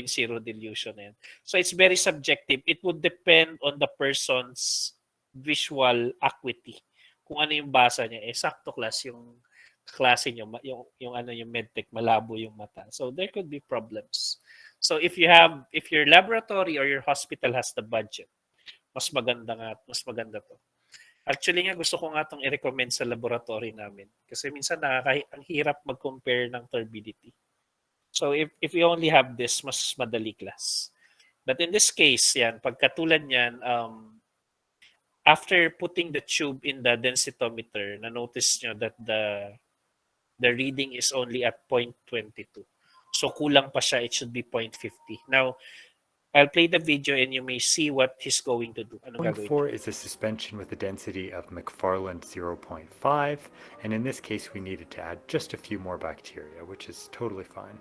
dilution na yan. So it's very subjective. It would depend on the person's visual acuity. Kung ano yung basa niya. Sakto, class, yung klase niyo, yung medtech, malabo yung mata. So there could be problems. So if your laboratory or your hospital has the budget, mas maganda to. Actually nga, gusto ko nga itong i-recommend sa laboratory namin. Kasi minsan ang hirap mag-compare ng turbidity. So if we only have this, mas madali, class. But in this case, yan, pagkatulad yan, after putting the tube in the densitometer, na-notice nyo that the reading is only at 0.22. So kulang pa siya, it should be 0.50. Now, I'll play the video and you may see what he's going to do. going for is a suspension with a density of McFarland 0.5, and in this case we needed to add just a few more bacteria, which is totally fine.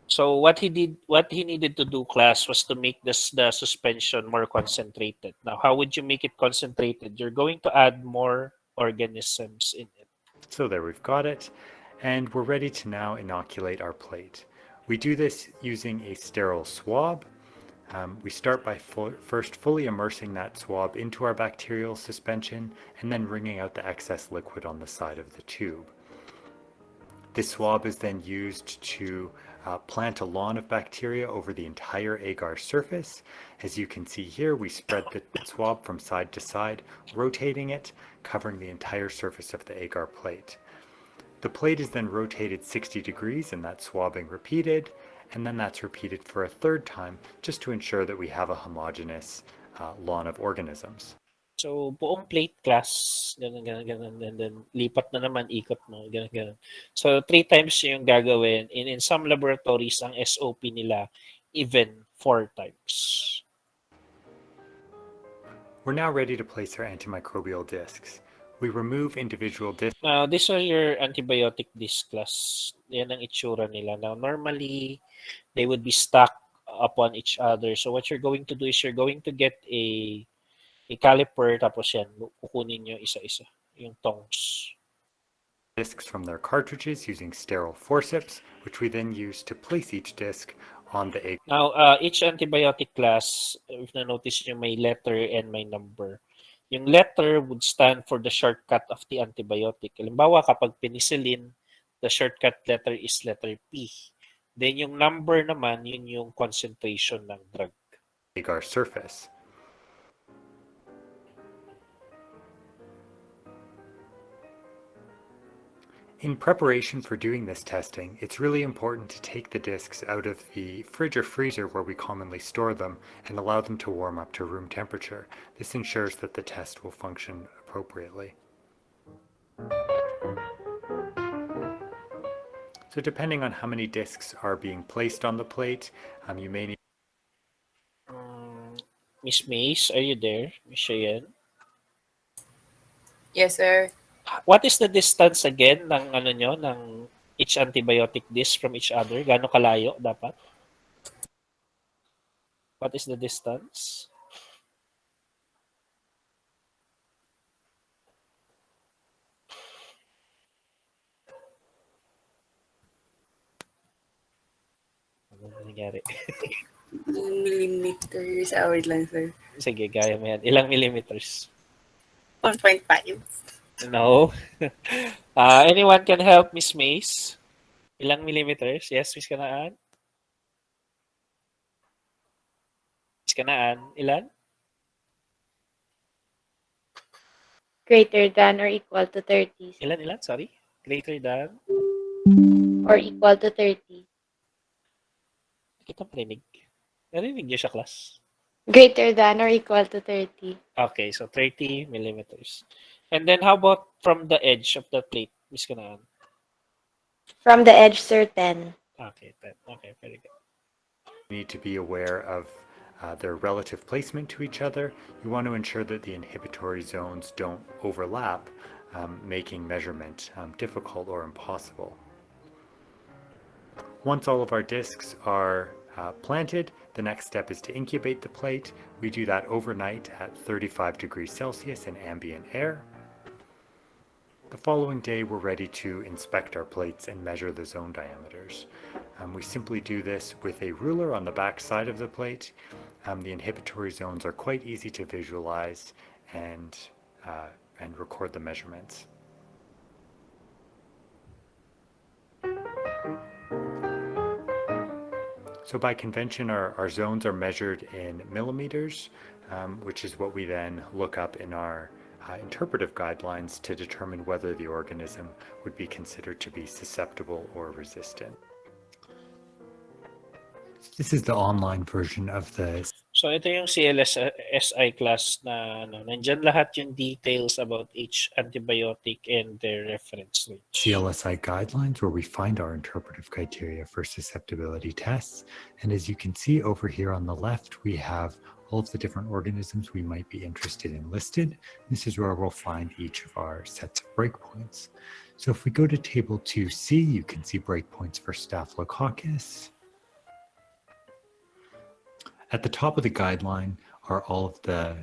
So what he needed to do, class, was to make the suspension more concentrated. Now, how would you make it concentrated? You're going to add more organisms in it. So there we've got it, and we're ready to now inoculate our plate. We do this using a sterile swab. We start by first fully immersing that swab into our bacterial suspension and then wringing out the excess liquid on the side of the tube. This swab is then used to plant a lawn of bacteria over the entire agar surface. As you can see here, we spread the swab from side to side, rotating it, covering the entire surface of the agar plate. The plate is then rotated 60 degrees and that swabbing repeated, and then that's repeated for a third time just to ensure that we have a homogeneous lawn of organisms. So, buong plate, class, ganun, and then lipat na naman, ikot mo, ganun. So, 3 times yung gagawin. In some laboratories, ang SOP nila, even 4 times. We're now ready to place our antimicrobial discs. We remove individual discs. Now, these are your antibiotic disc, class. Yan ang itsura nila. Now, normally, they would be stacked upon each other. So, what you're going to do is you're going to get a caliper, tapos yan, kukunin nyo isa-isa, yung tongs. Discs from their cartridges using sterile forceps, which we then use to place each disc on the egg. Now, each antibiotic class, if na-notice nyo, may letter and may number. Yung letter would stand for the shortcut of the antibiotic. Halimbawa, kapag penicillin, the shortcut letter is letter P. Then yung number naman, yun yung concentration ng drug. agar surface. In preparation for doing this testing, it's really important to take the discs out of the fridge or freezer where we commonly store them and allow them to warm up to room temperature. This ensures that the test will function appropriately. So depending on how many discs are being placed on the plate, you may need Miss Mace, are you there? Miss Cheyenne? Yes, sir. What is the distance again ng ano nyo, ng each antibiotic disc from each other? Gaano kalayo dapat? What is the distance? Ano nangyari? Millimeters. Wait lang, sir. Sige, gaya mo yan. Ilang millimeters? 1.5. No. Anyone can help Miss Mace? Ilang millimeters? Yes, Miss Kanaan? Miss Kanaan, ilan? Greater than or equal to 30. Ilan? Sorry? Greater than? Or equal to 30. Kita marinig. Narinig niyo siya, class? Greater than or equal to 30. Okay, so 30 millimeters. And then how about from the edge of the plate, Miss Kanaan? From the edge, sir, 10. Okay, 10. Okay, very good. need to be aware of their relative placement to each other. You want to ensure that the inhibitory zones don't overlap, making measurement difficult or impossible. Once all of our discs are planted, the next step is to incubate the plate. We do that overnight at 35 degrees Celsius in ambient air. The following day, we're ready to inspect our plates and measure the zone diameters. We simply do this with a ruler on the back side of the plate. The inhibitory zones are quite easy to visualize and record the measurements. So by convention, our zones are measured in millimeters, which is what we then look up in our interpretive guidelines to determine whether the organism would be considered to be susceptible or resistant. This is the online version of the So ito yung CLSI class na nandyan lahat yung details about each antibiotic and their reference range. CLSI guidelines where we find our interpretive criteria for susceptibility tests. And as you can see over here on the left, we have all of the different organisms we might be interested in listed. This is where we'll find each of our sets of breakpoints. So if we go to table 2C, you can see breakpoints for Staphylococcus. At the top of the guideline are all of the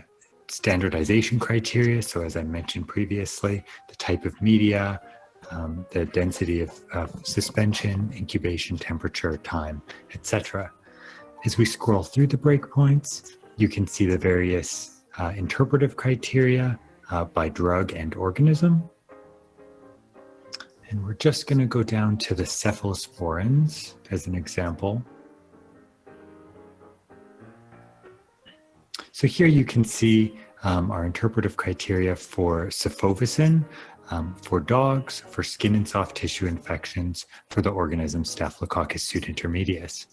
standardization criteria. So as I mentioned previously, the type of media, the density of suspension, incubation, temperature, time, etc. As we scroll through the breakpoints, you can see the various interpretive criteria by drug and organism. And we're just going to go down to the cephalosporins as an example. So here you can see our interpretive criteria for cephovicin, for dogs, for skin and soft tissue infections, for the organism Staphylococcus pseudointermedius.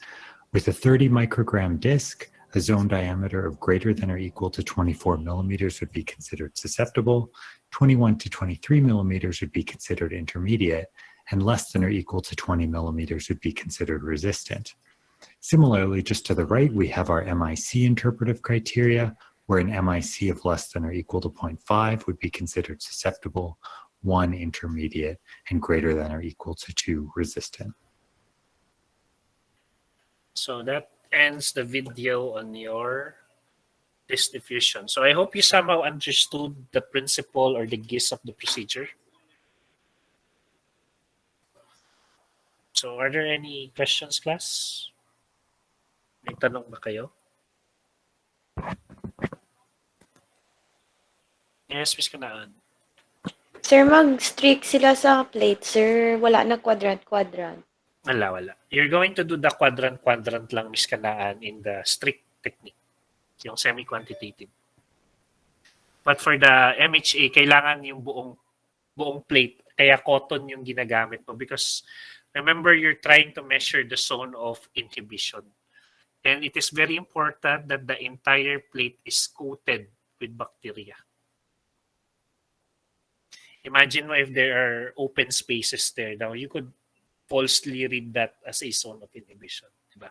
With a 30 microgram disc, a zone diameter of greater than or equal to 24 millimeters would be considered susceptible, 21 to 23 millimeters would be considered intermediate, and less than or equal to 20 millimeters would be considered resistant. Similarly, just to the right, we have our MIC interpretive criteria, where an MIC of less than or equal to 0.5 would be considered susceptible, 1 intermediate, and greater than or equal to 2 resistant. So that ends the video on your disk diffusion. So I hope you somehow understood the principle or the gist of the procedure. So are there any questions, class? May tanong ba kayo? Yes, Ms. Kanaan. Sir, mag-strict sila sa plate, sir. Wala na quadrant-quadrant. Wala. You're going to do the quadrant-quadrant lang, Ms. Kanaan, in the strict technique. yung semi-quantitative. But for the MHA, kailangan yung buong plate. Kaya cotton yung ginagamit mo because remember, you're trying to measure the zone of inhibition. And it is very important that the entire plate is coated with bacteria. Imagine if there are open spaces there. Now, you could falsely read that as a zone of inhibition. Diba?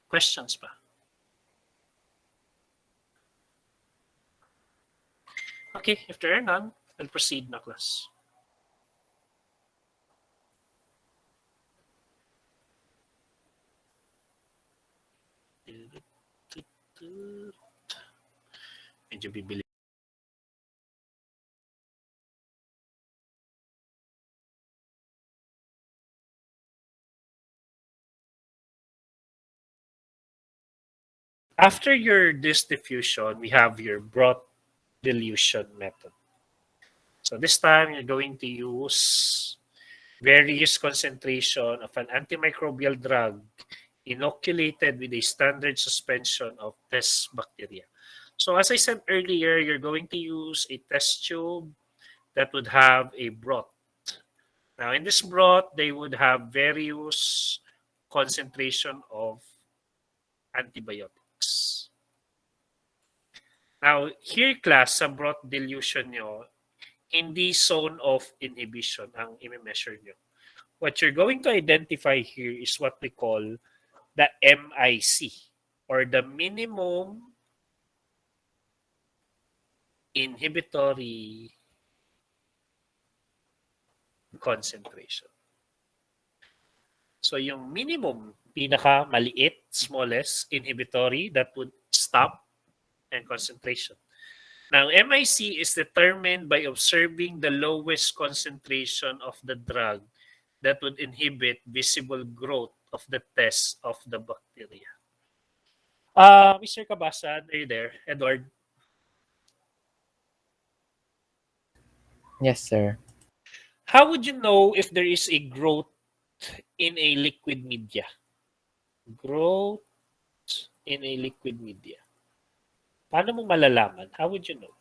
Questions pa? Okay, if there are none, I'll proceed na class. Medyo bibili. After your disk diffusion, we have your Broth dilution method. So this time, you're going to use various concentration of an antimicrobial drug inoculated with a standard suspension of test bacteria. So as I said earlier, you're going to use a test tube that would have a broth. Now, in this broth, they would have various concentration of antibiotics. Now, here class, sa broth dilution nyo, hindi zone of inhibition ang i-measure nyo. What you're going to identify here is what we call the MIC, or the minimum inhibitory concentration. So yung minimum, pinaka maliit, smallest inhibitory that would stop and concentration. Now, MIC is determined by observing the lowest concentration of the drug that would inhibit visible growth of the test of the bacteria. Mr. Kabasan, are you there? Edward? Yes, sir. How would you know if there is a growth in a liquid media? Growth in a liquid media. Paano mo malalaman? How would you know?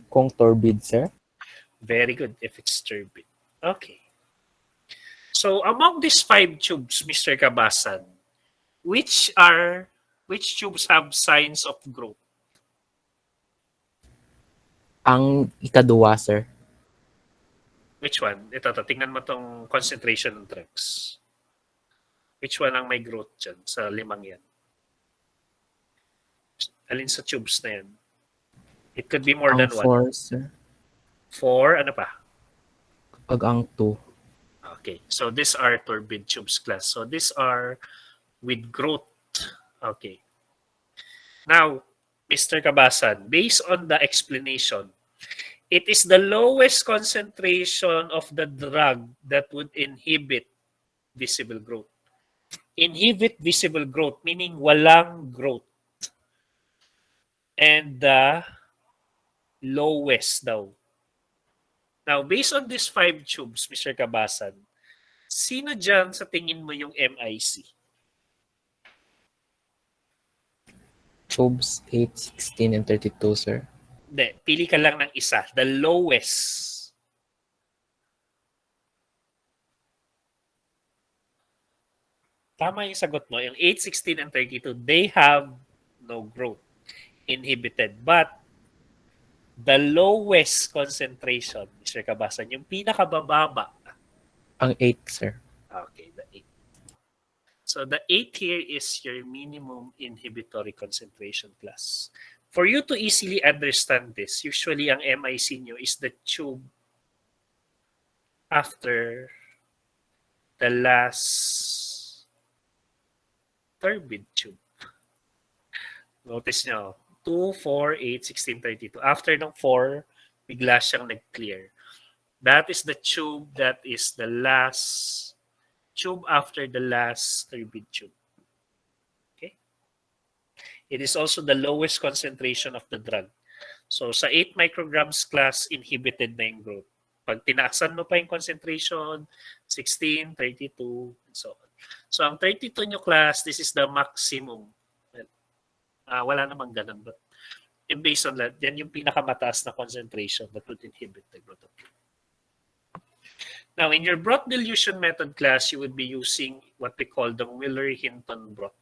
Kung turbid, sir? Very good, if it's turbid. Okay. So among these 5 tubes, Mr. Kabasan, which tubes have signs of growth? Ang ikaduwa, sir. Which one? Ito, tingnan mo tong concentration ng drugs. Which one ang may growth dyan sa 5 yan? Alin sa tubes na yan? It could be more Ang than 1. 4, sir. 4, ano pa? Pag ang 2. Okay, so these are turbid tubes class. So these are with growth. Okay. Now, Mr. Kabasan, based on the explanation, it is the lowest concentration of the drug that would inhibit visible growth. Inhibit visible growth, meaning walang growth. And the lowest daw. Now, based on these 5 tubes, Mr. Kabasan, sino dyan sa tingin mo yung MIC? Tubes 8, 16, and 32, sir. Hindi, pili ka lang ng isa. The lowest. Tama yung sagot mo. Yung 8, 16, and 32, they have no growth. Inhibited. But the lowest concentration, Mr. Kabasan, yung pinakabababa. Ang 8, sir. Okay, the 8. So the 8 here is your minimum inhibitory concentration class. For you to easily understand this, usually ang MIC nyo is the tube after the last turbid tube. Notice nyo, 2, 4, 8, 16, 32. After ng 4, bigla siyang nag-clear. That is the tube that is the last tube after the last turbid tube. Okay? It is also the lowest concentration of the drug. So sa 8 micrograms class, inhibited na yung growth. Pag tinaasan mo pa yung concentration, 16, 32, and so on. So ang 32 nyo class, this is the maximum. Wala namang ganun. But based on that, yan yung pinakamataas na concentration that would inhibit the growth of glue. Now, in your broth dilution method class, you would be using what we call the Wheeler-Hinton broth.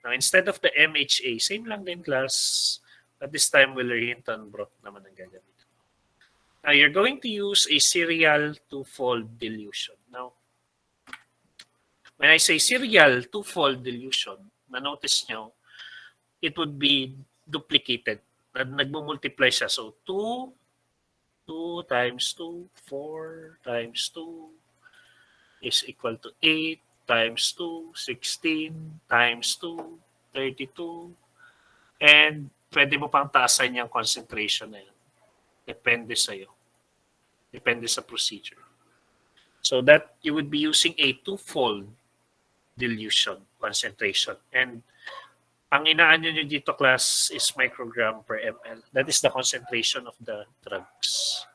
Now, instead of the MHA, same lang din class, but this time Wheeler-Hinton broth naman ang gagamit. Now, you're going to use a serial two-fold dilution. Now, when I say serial two-fold dilution, na-notice nyo, it would be duplicated. Nagmumultiply siya. So, 2 times 2, 4 times 2 is equal to 8 times 2, 16 times 2, 32. And pwede mo pang taasan yung concentration na yan. Depende sa'yo. Depende sa procedure. So that you would be using a two-fold dilution concentration. And ang inaano nyo dito, class, is microgram per ml. That is the concentration of the drugs.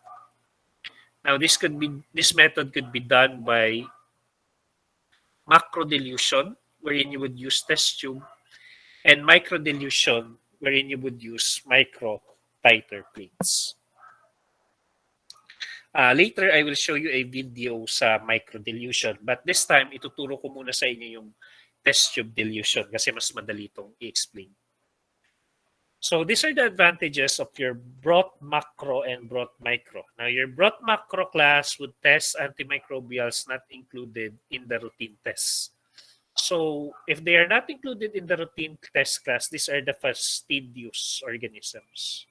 Now, this method could be done by macro dilution, wherein you would use test tube, and micro dilution, wherein you would use micro titer plates. Later, I will show you a video sa micro dilution, but this time, ituturo ko muna sa inyo yung test tube dilution kasi mas madali itong i-explain. So these are the advantages of your broth macro and broth micro. Now your broth macro class would test antimicrobials not included in the routine tests. So if they are not included in the routine test class, these are the fastidious organisms.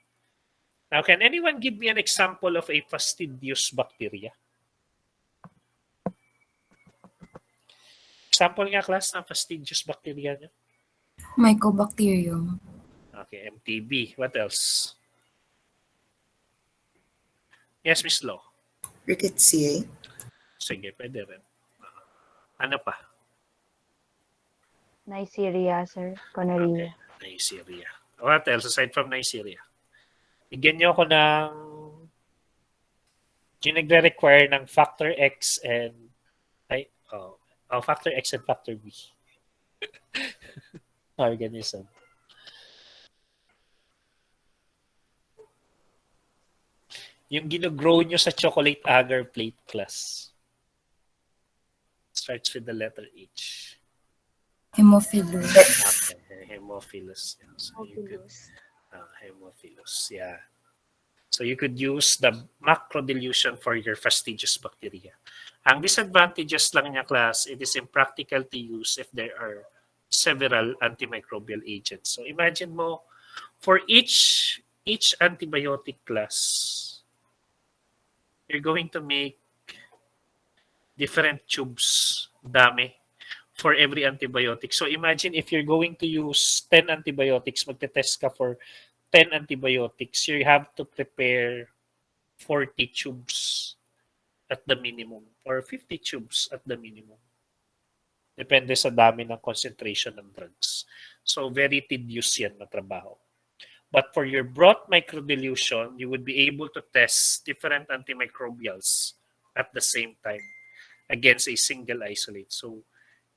Now can anyone give me an example of a fastidious bacteria? Example nga, class, ng fastidious bacteria nyo. Mycobacterium. Okay, MTB. What else? Yes, Miss Lo. Rickettsia. Sige, pwede rin. Ano pa? Neisseria, sir. Gonorrhea. Okay, Neisseria. What else aside from Neisseria? Bigyan nyo ako ng yung nagre-require ng factor X and factor X and factor B. Organism. Yung gino-grow nyo sa chocolate agar plate class. Starts with the letter H. Hemophilus. Okay, Hemophilus. Yeah. So Hemophilus. Hemophilus, yeah. So you could use the macro dilution for your fastidious bacteria. Ang disadvantages lang niya, class, it is impractical to use if there are several antimicrobial agents. So imagine mo, for each antibiotic class, you're going to make different tubes, dami, for every antibiotic. So imagine if you're going to use 10 antibiotics, magte-test ka for 10 antibiotics, you have to prepare 40 tubes at the minimum or 50 tubes at the minimum. Depende sa dami ng concentration ng drugs. So very tedious yan na trabaho. But for your broth microdilution, you would be able to test different antimicrobials at the same time against a single isolate. So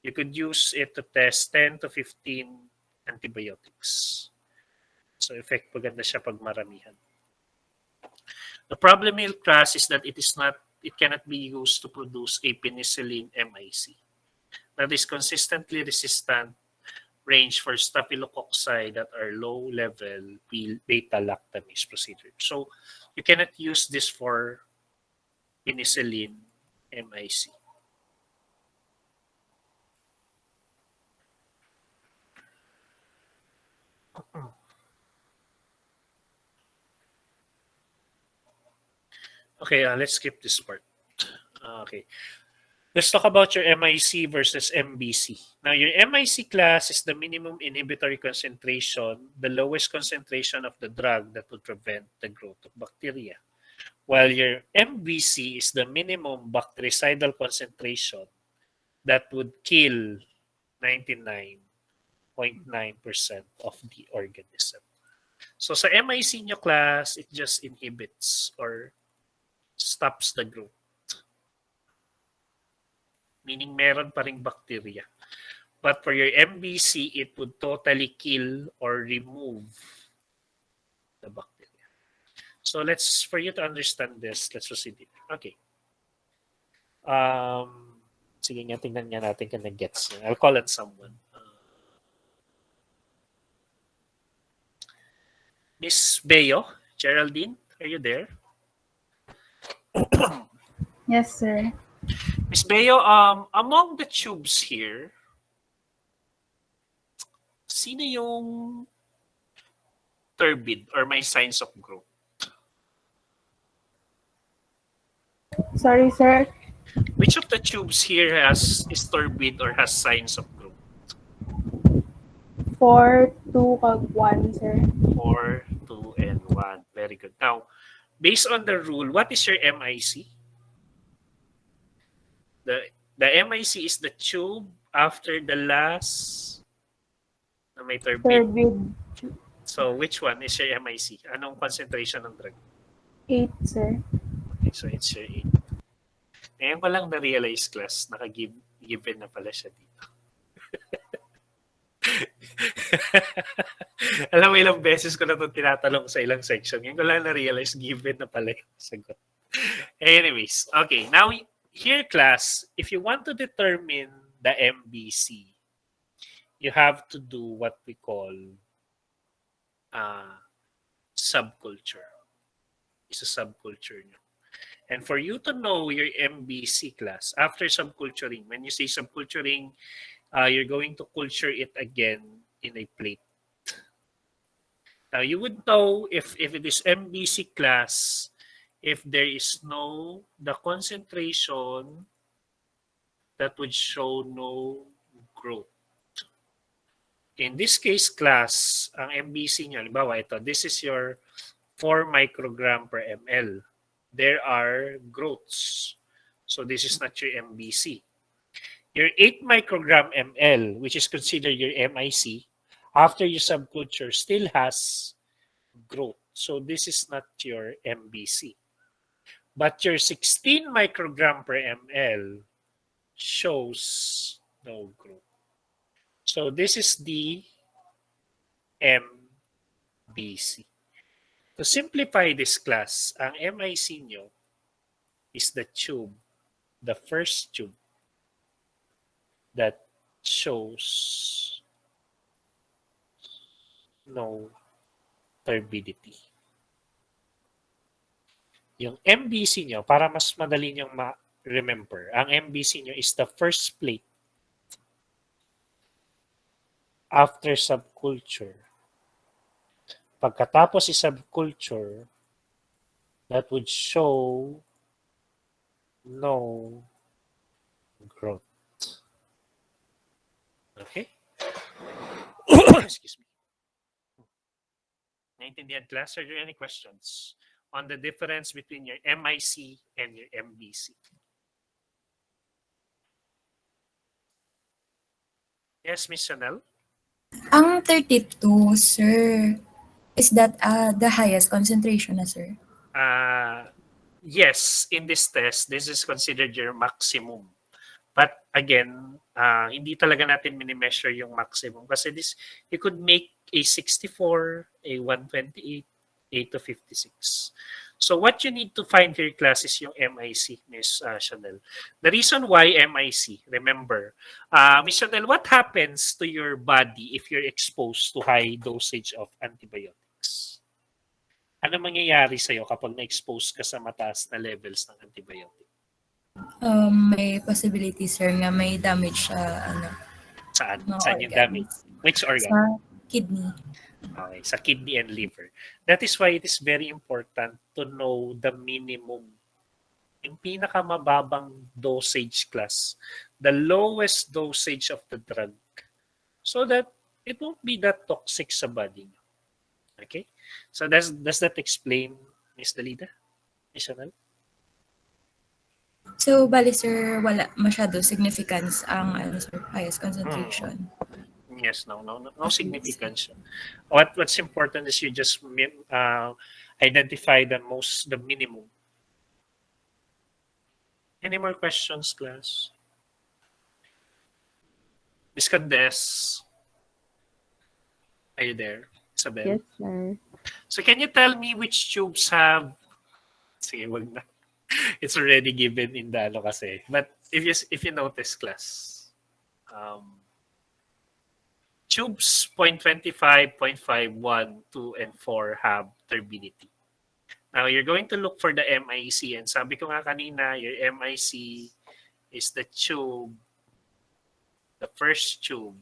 you could use it to test 10 to 15 antibiotics. So effect maganda siya pag maramihan. The problem with class is that it cannot be used to produce a penicillin MIC that is consistently resistant range for staphylococci that are low level beta-lactamase procedure. So you cannot use this for penicillin MIC. Okay, let's skip this part. Okay. Let's talk about your MIC versus MBC. Now, your MIC class is the minimum inhibitory concentration, the lowest concentration of the drug that would prevent the growth of bacteria. While your MBC is the minimum bactericidal concentration that would kill 99.9% of the organism. So sa MIC nyo class, it just inhibits or stops the growth. meaning meron pa ring bacteria. But for your MBC, it would totally kill or remove the bacteria. So for you to understand this, let's proceed. Okay. Sige nga, tingnan nga natin kung nag-gets niya. I'll call it someone. Miss Beo, Geraldine, are you there? Yes, sir. Miss Beo, among the tubes here, sino yung turbid or may signs of growth? Sorry, sir. Which of the tubes here is turbid or has signs of growth? 4, 2, kag 1, sir. 4, 2, and 1. Very good. Now, based on the rule, what is your MIC? The MIC is the tube after the last na may turbid. Turbid So, which one is your MIC? Anong concentration ng drug? 8, sir. Okay, so it's your 8. Ngayon ko lang na-realize, class, naka-given na pala siya dito. Alam mo, ilang beses ko na itong tinatanong sa ilang section. Ngayon ko lang na-realize, given na pala yung sagot. Anyways, okay. Now, here, class, if you want to determine the MBC, you have to do what we call subculture. It's a subculture nyo. And for you to know your MBC class, after subculturing, when you say subculturing, you're going to culture it again in a plate. Now, you would know if it is MBC class, if there is the concentration that would show no growth. In this case, class, ang MBC nyo, halimbawa ito, this is your 4 microgram per ml. There are growths. So this is not your MBC. Your 8 microgram ml, which is considered your MIC, after your subculture still has growth. So this is not your MBC. But your 16 microgram per ml shows no growth. So this is the MBC. To simplify this class, ang MIC nyo is the tube, the first tube that shows no turbidity. Yung MBC nyo, para mas madali nyong ma-remember, ang MBC nyo is the first plate after subculture. Pagkatapos subculture, that would show no growth. Okay? Excuse me. Naintindihan, class? Are there any questions on the difference between your MIC and your MBC? Yes, Miss Chanel? Ang 32, sir, is that the highest concentration na, sir? Yes, in this test, this is considered your maximum. But again, hindi talaga natin minimeasure yung maximum kasi you could make a 64, a 128, a to 56. So what you need to find here, class, is yung MIC, Miss Chanel. The reason why MIC, remember, Miss Chanel, what happens to your body if you're exposed to high dosage of antibiotics? Ano mangyayari sa'yo kapag na-expose ka sa mataas na levels ng antibiotic? May possibility, sir, nga may damage sa Saan? mga Saan yung organs. damage? Which organ? Sa kidney. Okay, sa kidney and liver. That is why it is very important to know the minimum. Yung pinakamababang dosage class. The lowest dosage of the drug. So that it won't be that toxic sa body. Okay? So does that explain, Ms. Dalida? Ms. Chanel? So, bali, sir, wala masyado significance ang sir, highest concentration. Yes, no significance. What's important is you just identify the minimum. Any more questions, class? Miss Candes, are you there? Isabel? Yes, sir. So can you tell me which tubes have... Sige, wag na. It's already given in the ano kasi. But if you notice, class, tubes 0.25, 0.51, 2, and 4 have turbidity. Now, you're going to look for the MIC. And sabi ko nga kanina, your MIC is the tube, the first tube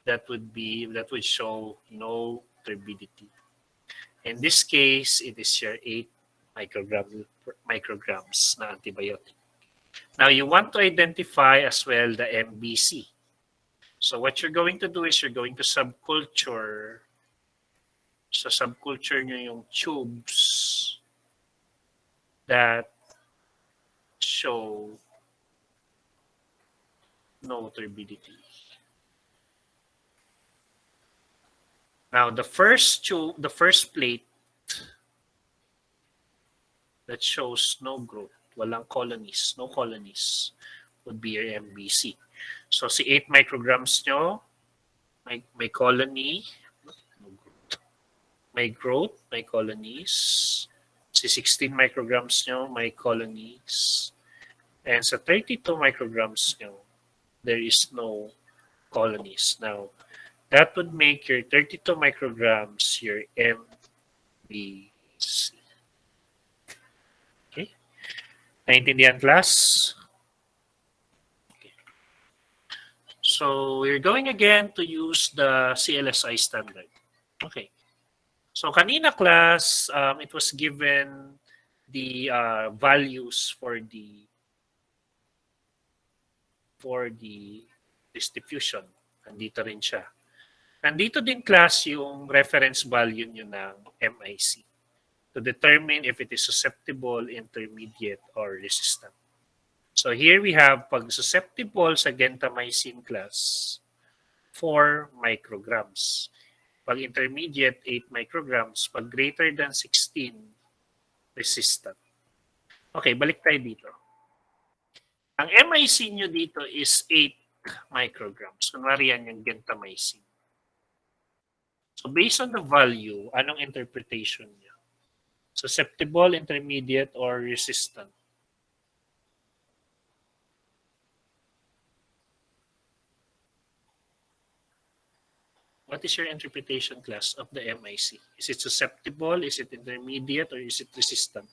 that would show no turbidity. In this case, it is your 8 micrograms na antibiotic. Now, you want to identify as well the MBC. So what you're going to do is you're going to subculture. So subculture nyo yung tubes that show no turbidity. Now, the first plate that shows no growth, walang colonies, no colonies, would be your MBC. So, si 8 micrograms nyo, may colony, may growth, may colonies. Si 16 micrograms nyo, may colonies. And sa 32 micrograms nyo, there is no colonies. Now, that would make your 32 micrograms your MBC. Okay? Naintindihan, class? Okay. So, we're going again to use the CLSI standard. Okay. So, kanina, class, it was given the values for the distribution. Nandito rin siya. Nandito din, class, yung reference value nyo ng MIC to determine if it is susceptible, intermediate, or resistant. So here we have pag susceptible sa gentamicin, class, 4 micrograms. Pag intermediate, 8 micrograms. Pag greater than 16, resistant. Okay, balik tayo dito. Ang MIC nyo dito is 8 micrograms. Kunwari yan yung gentamicin. So based on the value, anong interpretation niya? Susceptible, intermediate, or resistant? What is your interpretation, class, of the MIC? Is it susceptible? Is it intermediate? Or is it resistant?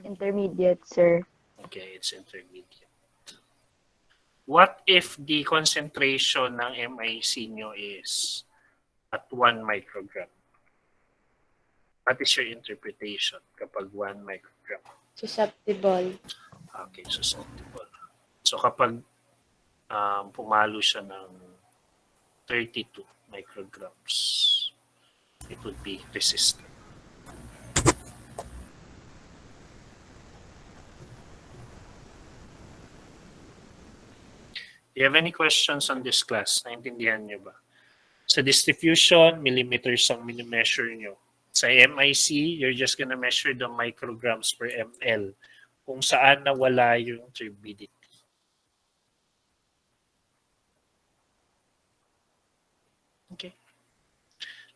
Intermediate, sir. Okay, it's intermediate. What if the concentration ng MIC nyo is at 1 microgram? What is your interpretation kapag 1 microgram? Susceptible. Okay, susceptible. So kapag pumalo siya ng 32 micrograms, it would be resistant. Do you have any questions on this, class? Naintindihan niyo ba? Sa distribution, millimeters ang minimeasure nyo. Sa MIC, you're just gonna measure the micrograms per ml kung saan nawala yung turbidity. Okay.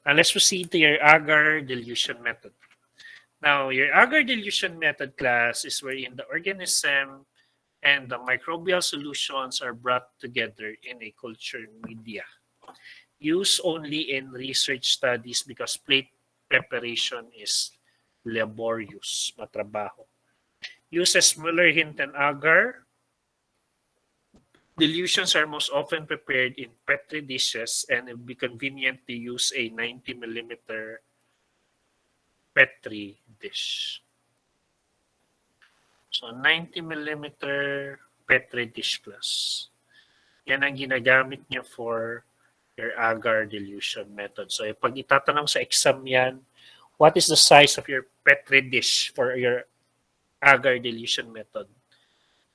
Now, let's proceed to your Agar dilution method. Now, your Agar dilution method, class, is wherein the organism and the microbial solutions are brought together in a culture media. Used only in research studies because plate preparation is laborious, matrabaho. Uses Muller-Hinton agar. Dilutions are most often prepared in Petri dishes and it would be convenient to use a 90 millimeter Petri dish. So, 90 millimeter Petri dish, class. Yan ang ginagamit nyo for your agar dilution method. So, pag itatanong sa exam yan, what is the size of your Petri dish for your agar dilution method?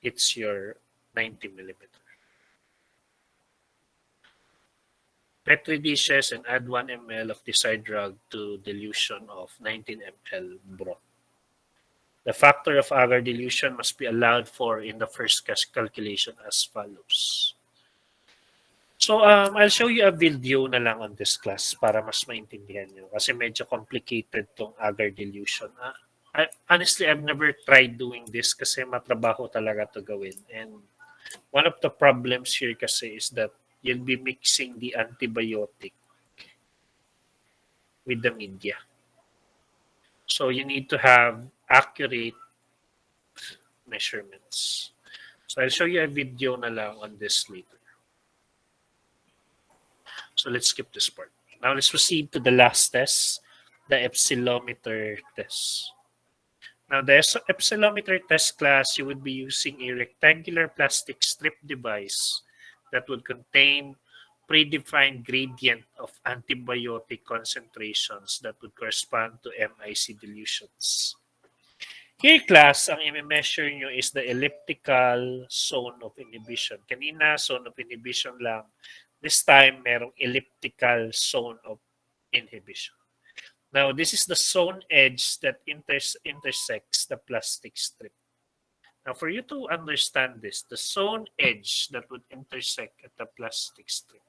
It's your 90 millimeter. Petri dishes and add 1 ml of desired drug to dilution of 19 ml broth. The factor of Agar dilution must be allowed for in the first calculation as follows. So I'll show you a video na lang on this class para mas maintindihan nyo kasi medyo complicated tong Agar dilution. Honestly, I've never tried doing this kasi matrabaho talaga to gawin. And one of the problems here kasi is that you'll be mixing the antibiotic with the media. So you need to have accurate measurements. So I'll show you a video na lang on this later. So let's skip this part. Now let's proceed to the last test, the epsilometer test. Now the epsilometer test class, you would be using a rectangular plastic strip device that would contain predefined gradient of antibiotic concentrations that would correspond to MIC dilutions. Here class, ang i-measure nyo is the elliptical zone of inhibition. Kanina, zone of inhibition lang. This time, merong elliptical zone of inhibition. Now, this is the zone edge that intersects the plastic strip. Now, for you to understand this, the zone edge that would intersect at the plastic strip,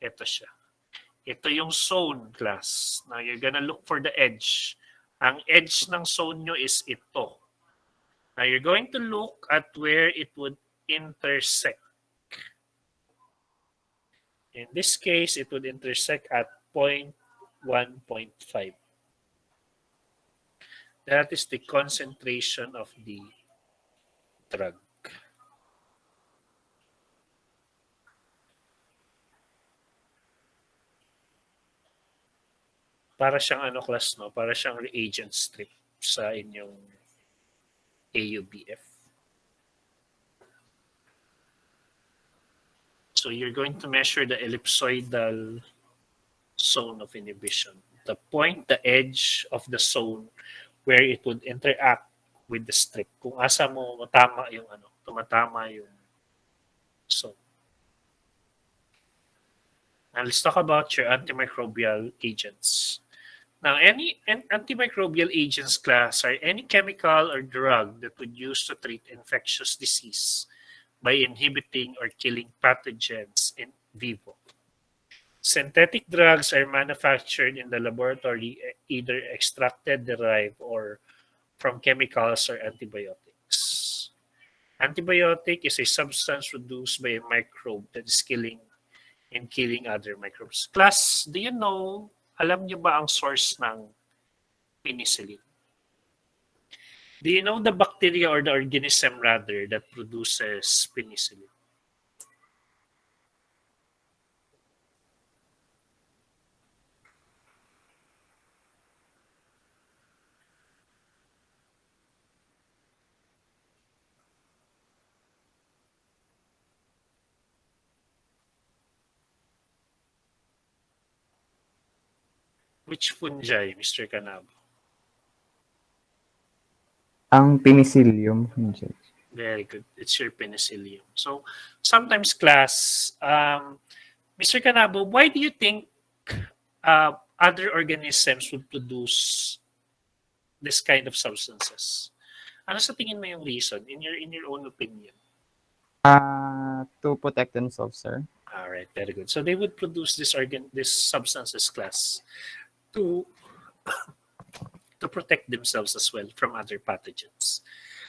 ito siya. Ito yung zone class. Now, you're gonna look for the edge. Ang edge ng zone nyo is ito. Now, you're going to look at where it would intersect. In this case, it would intersect at 0.1.5. That is the concentration of the drug. Para siyang class, no? Para siyang reagent strip sa inyong AUBF. So you're going to measure the ellipsoidal zone of inhibition. The point, the edge of the zone where it would interact with the strip. Kung asa mo matama yung tumatama yung zone. Now let's talk about your antimicrobial agents. Now, any antimicrobial agents class are any chemical or drug that would use to treat infectious disease by inhibiting or killing pathogens in vivo. Synthetic drugs are manufactured in the laboratory, either extracted, derived, or from chemicals or antibiotics. Antibiotic is a substance produced by a microbe that is killing other microbes. Class, do you know, alam niyo ba ang source ng penicillin? Do you know the bacteria or the organism rather that produces penicillin? Which fungi, Mr. Canabo? Ang penicillium. Very good. It's your penicillium. So sometimes class, Mr. Canabo, why do you think other organisms would produce this kind of substances? Ano sa tingin mo yung reason in your own opinion? To protect themselves, sir. All right, very good. So they would produce this substances class to protect themselves as well from other pathogens.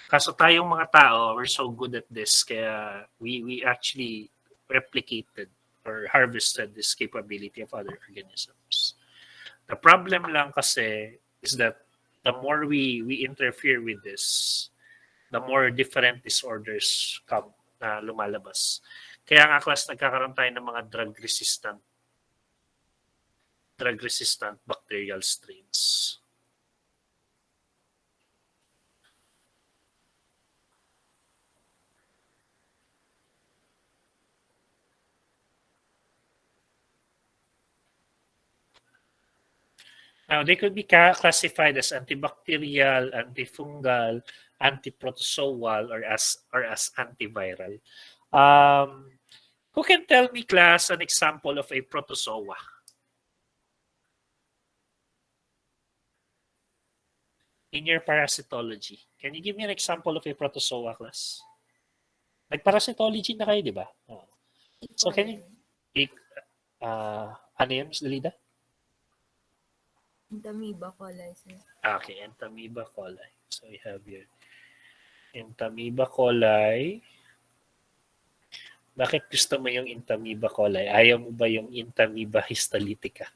Kaso tayong mga tao, we're so good at this kaya we actually replicated or harvested this capability of other organisms. The problem lang kasi is that the more we interfere with this, the more different disorders come na lumalabas. Kaya nga class, nagkakaroon tayo ng mga drug-resistant bacterial strains. Now, they could be classified as antibacterial, antifungal, antiprotozoal, or as antiviral. Who can tell me, class, an example of a protozoa? in your parasitology, can you give me an example of a protozoa class? Nag-parasitology na kayo, di ba? Oh. So can you, ano yun, Ms. Dalida? Amoeba coli, sir. Okay, Antimicrobial coli. So we have here Antimicrobial coli. Bakit gusto mo yung Antimicrobial coli? Ayaw mo ba yung Antimicrobial histolytica?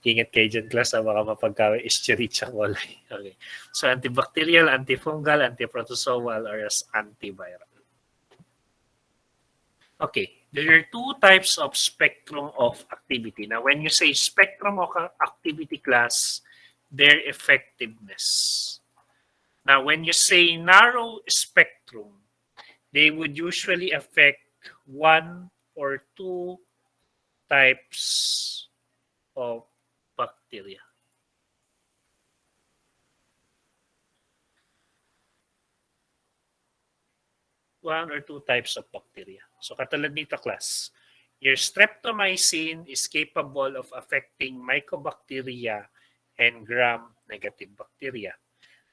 Ingat kayo dyan, class, baka mapagkawa Escherichia coli. Okay. So antibacterial, antifungal, antiprotozoal, or as antiviral. Okay, there are two types of spectrum of activity. Now, when you say spectrum of activity class, their effectiveness. Now, when you say narrow spectrum, they would usually affect one or two types of bacteria. One or two types of bacteria. So katulad nito, class, your streptomycin is capable of affecting mycobacteria and gram-negative bacteria.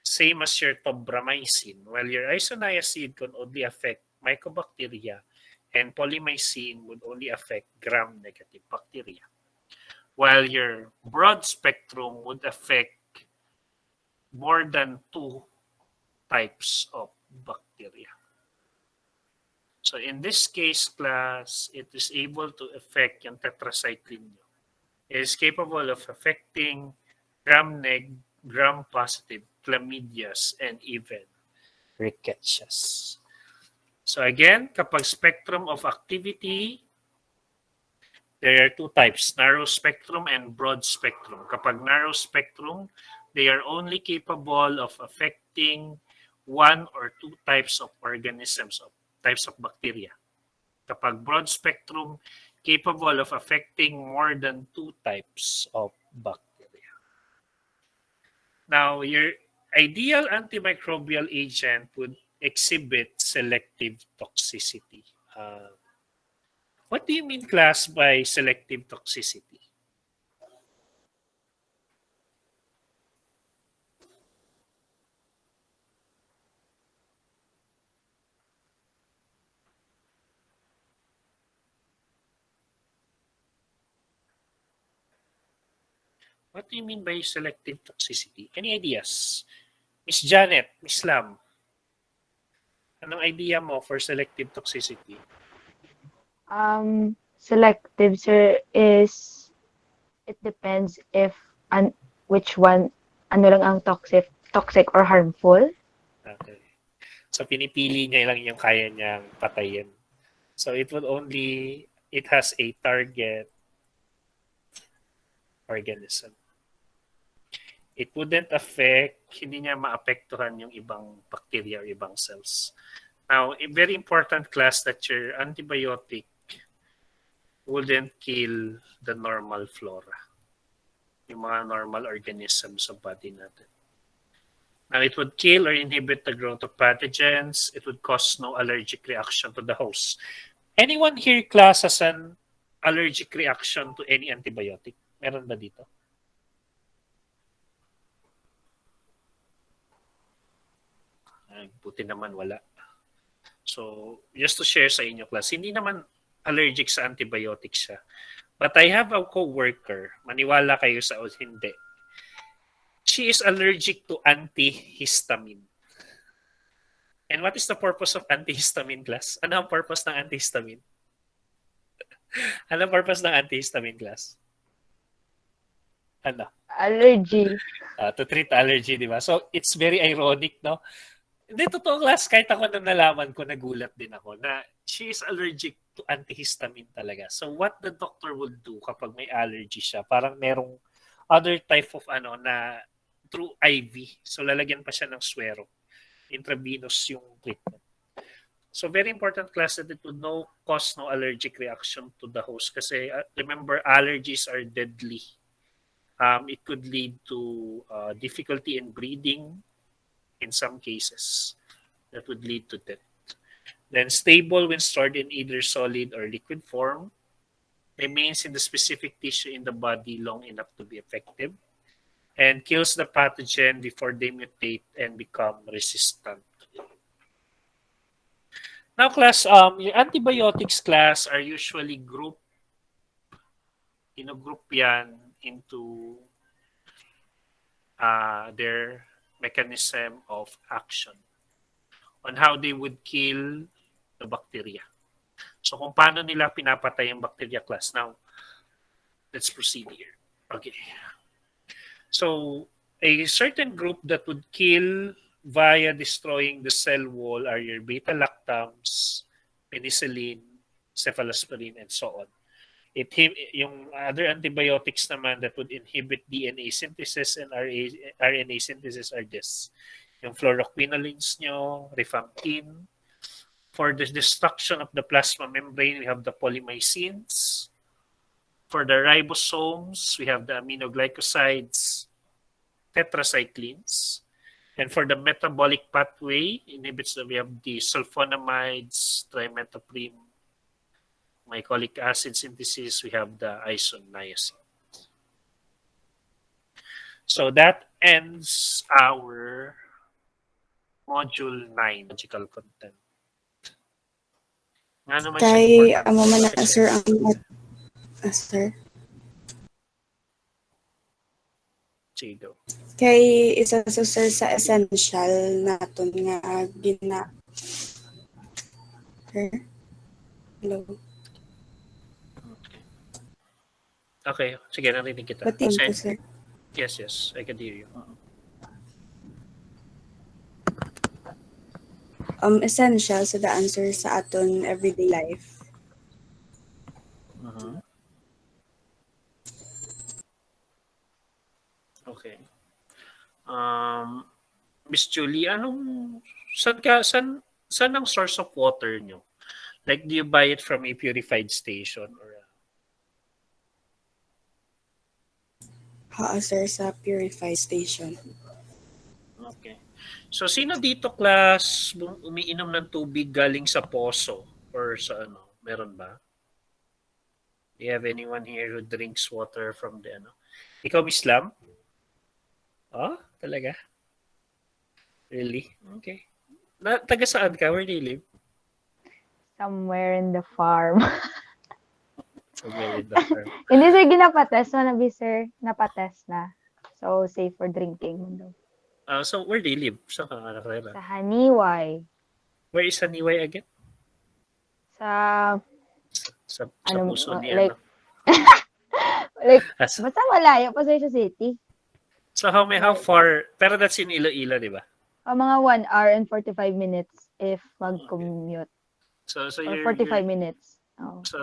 Same as your tobramycin, while your isoniazid can only affect mycobacteria and polymycin would only affect gram-negative bacteria. While your broad spectrum would affect more than two types of bacteria. So in this case, class, it is able to affect yung tetracycline nyo. It is capable of affecting gram-neg, gram-positive, chlamydias, and even rickettsias. So again, kapag spectrum of activity, there are two types, narrow spectrum and broad spectrum. Kapag narrow spectrum, they are only capable of affecting one or two types of organisms, of types of bacteria. Kapag broad spectrum, capable of affecting more than two types of bacteria. Now, your ideal antimicrobial agent would exhibit selective toxicity. What do you mean, class, by selective toxicity? What do you mean by selective toxicity? Any ideas? Miss Janet, Miss Lam, anong idea mo for selective toxicity? Selective, sir, is it depends if which one, ano lang ang toxic or harmful. Okay. So pinipili niya lang yung kaya niyang patayin. So it has a target organism. It wouldn't affect, hindi niya maapektuhan yung ibang bacteria or ibang cells. Now, a very important, class, that your antibiotic wouldn't kill the normal flora, yung mga normal organisms sa body natin. Now, it would kill or inhibit the growth of pathogens. It would cause no allergic reaction to the host. Anyone here, class, has an allergic reaction to any antibiotic? Meron ba dito? Buti naman wala. So, just to share sa inyo, class, hindi naman allergic sa antibiotic siya. But I have a co-worker, maniwala kayo sa o hindi, she is allergic to antihistamine. And what is the purpose of antihistamine, class? Ano ang purpose ng antihistamine? Ano ang purpose ng antihistamine, class? Ano? Allergy. To treat allergy, di ba? So, it's very ironic, no? Hindi, totoo, class, kahit ako nang nalaman ko, nagulat din ako na she is allergic to antihistamine talaga. So what the doctor would do kapag may allergy siya, parang merong other type of na through IV. So lalagyan pa siya ng swero. Intravenous yung treatment. So very important, class, that it would cause no allergic reaction to the host. Kasi remember, allergies are deadly. It could lead to difficulty in breathing, in some cases, that would lead to death. Then stable when stored in either solid or liquid form, remains in the specific tissue in the body long enough to be effective. and kills the pathogen before they mutate and become resistant. Now, class, your antibiotics class are usually grouped, group yan into their mechanism of action on how they would kill the bacteria. So kung paano nila pinapatay ang bacteria, class. Now, let's proceed here. Okay. So a certain group that would kill via destroying the cell wall are your beta-lactams, penicillin, cephalosporin, and so on. Yung other antibiotics naman that would inhibit DNA synthesis and RNA synthesis are this. Yung fluoroquinolines nyo, rifampin. For the destruction of the plasma membrane, we have the polymycins. For the ribosomes, we have the aminoglycosides, tetracyclines. And for the metabolic pathway, inhibits we have the sulfonamides, trimethoprim, mycolic acid synthesis, we have the isoniazid. So that ends our module 9, logical content. Nga naman siya Kay, important. amo man na, sir, ang sir. Sige daw. Kay isa sa sir sa essential naton nga Sir? Hello. Okay, sige, narinig kita. Batiin ko, sir. Yes, I can hear you. Essential sa the answer sa aton everyday life. Okay. Miss Julie, saan ang source of water nyo? Like, do you buy it from a purified station? Or Sir, sa purified station. Okay. So, sino dito, class, umiinom ng tubig galing sa poso? Or sa ano? Meron ba? Do you have anyone here who drinks water from the ano? Ikaw, Miss Lam? Oh, talaga? Really? Okay. Taga saan ka? Where do you live? Somewhere in the farm. Somewhere in the farm. Hindi sir, ginapatest na sir. Napatest na. So, safe for drinking. So, where do you live? Saan ka nga nakatira? Sa Haniway. Where is Haniway again? Sa puso niya, like, no? like, basta malayo pa sa city. So, how far? Pero that's in Iloilo, di ba? Mga 1 hour and 45 minutes if mag-commute. So or 45 minutes. Oh. So,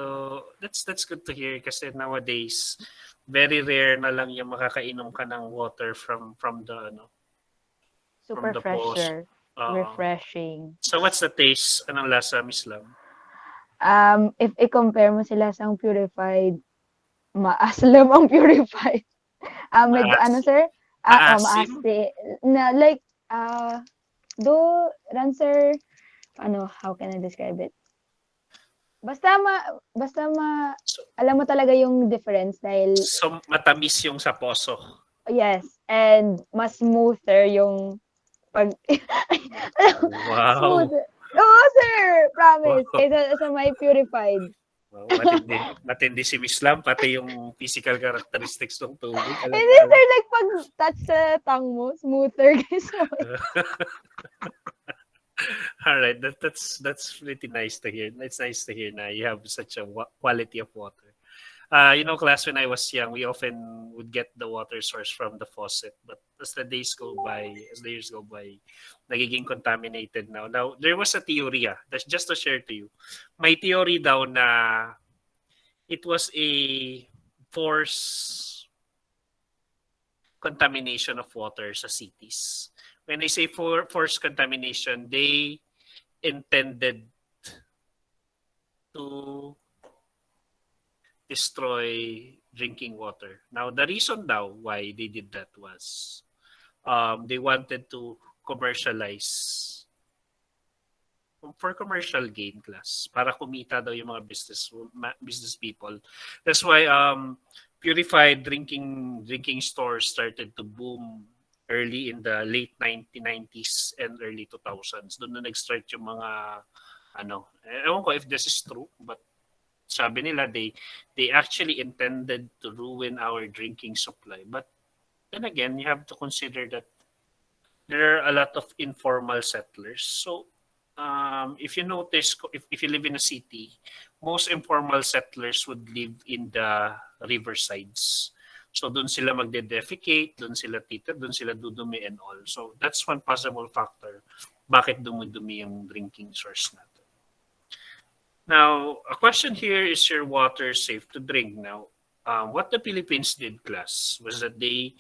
that's good to hear kasi nowadays, very rare na lang yung makakainom ka ng water from the ano. Super from the fresh, post. sir. Refreshing. So, what's the taste? Anong lasa, Miss Lam? If i-compare mo sila sa purified, maaslam ang purified. Medyo ano, sir? Maasim? Maasim. Na, like, sir, how can I describe it? Basta alam mo talaga yung difference dahil... So, matamis yung sa poso. Yes, and mas smoother yung pag... Wow. Smoother. Oo, sir! Promise. Wow. Kaysa sa may purified. Wow, matindi si Miss Lam, pati yung physical characteristics ng tubig. Hindi, sir, like pag-touch sa tongue mo, smoother kaysa All right, that's pretty nice to hear. It's nice to hear na you have such a quality of water. Class, when I was young, we often would get the water source from the faucet. But as the years go by, nagiging contaminated now. Now, there was a theory, that's just to share to you. May theory daw na it was a forced contamination of water sa cities. When I say forced contamination, they intended to destroy drinking water. Now, the reason daw why they did that was they wanted to commercialize for commercial gain, class, para kumita daw yung mga business people. That's why purified drinking stores started to boom early in the late 1990s and early 2000s. Doon na nag-start yung mga ewan ko if this is true, but sabi nila they actually intended to ruin our drinking supply. But then again, you have to consider that there are a lot of informal settlers. So if you notice, if you live in a city, most informal settlers would live in the riversides. So doon sila magde-defecate, doon sila doon sila dudumi and all. So that's one possible factor bakit dumi-dumi yung drinking source natin. Now, a question here, is your water safe to drink? Now, what the Philippines did, class, was that they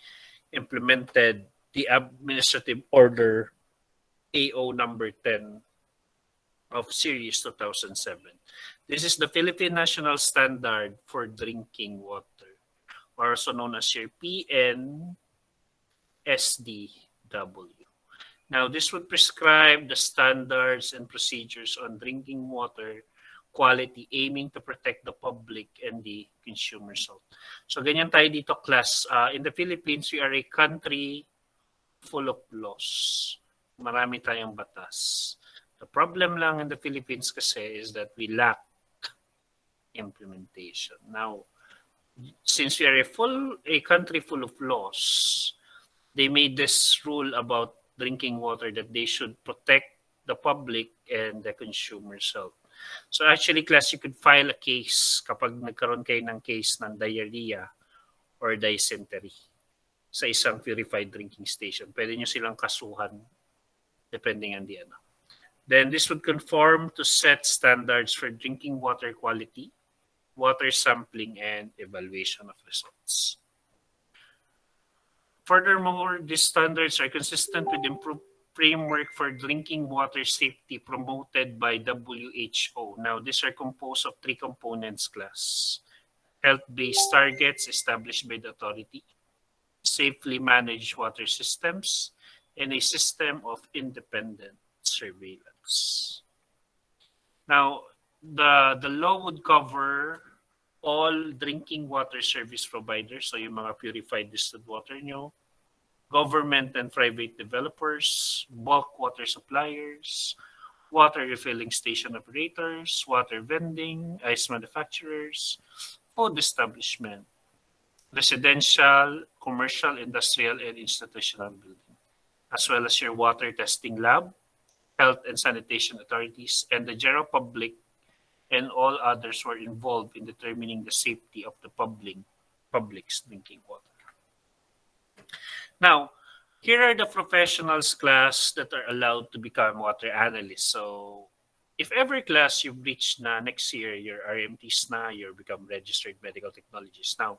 implemented the Administrative Order AO number 10 of Series 2007. This is the Philippine National Standard for Drinking Water, or also known as your PNSDW. Now, this would prescribe the standards and procedures on drinking water quality, aiming to protect the public and the consumer's health. So, ganyan tayo dito, class. In the Philippines, we are a country full of laws. Marami tayong batas. The problem lang in the Philippines kasi is that we lack implementation. Now, since we are a country full of laws, they made this rule about drinking water that they should protect the public and the consumer's health. So actually, class, you could file a case kapag nagkaroon kayo ng case ng diarrhea or dysentery sa isang purified drinking station. Pwede nyo silang kasuhan depending on the ano. Then this would conform to set standards for drinking water quality, water sampling, and evaluation of results. Furthermore, these standards are consistent with improved framework for drinking water safety promoted by WHO. Now, these are composed of three components, class. Health-based targets established by the authority, safely managed water systems, and a system of independent surveillance. Now, the law would cover all drinking water service providers, so yung mga purified distilled water nyo, government and private developers, bulk water suppliers, water refilling station operators, water vending, ice manufacturers, food establishment, residential, commercial, industrial, and institutional building, as well as your water testing lab, health and sanitation authorities, and the general public and all others were involved in determining the safety of the public's drinking water. Now, here are the professionals, class, that are allowed to become water analysts. So, if ever, class, you've reached na next year, your RMTs na, you become registered medical technologists. Now,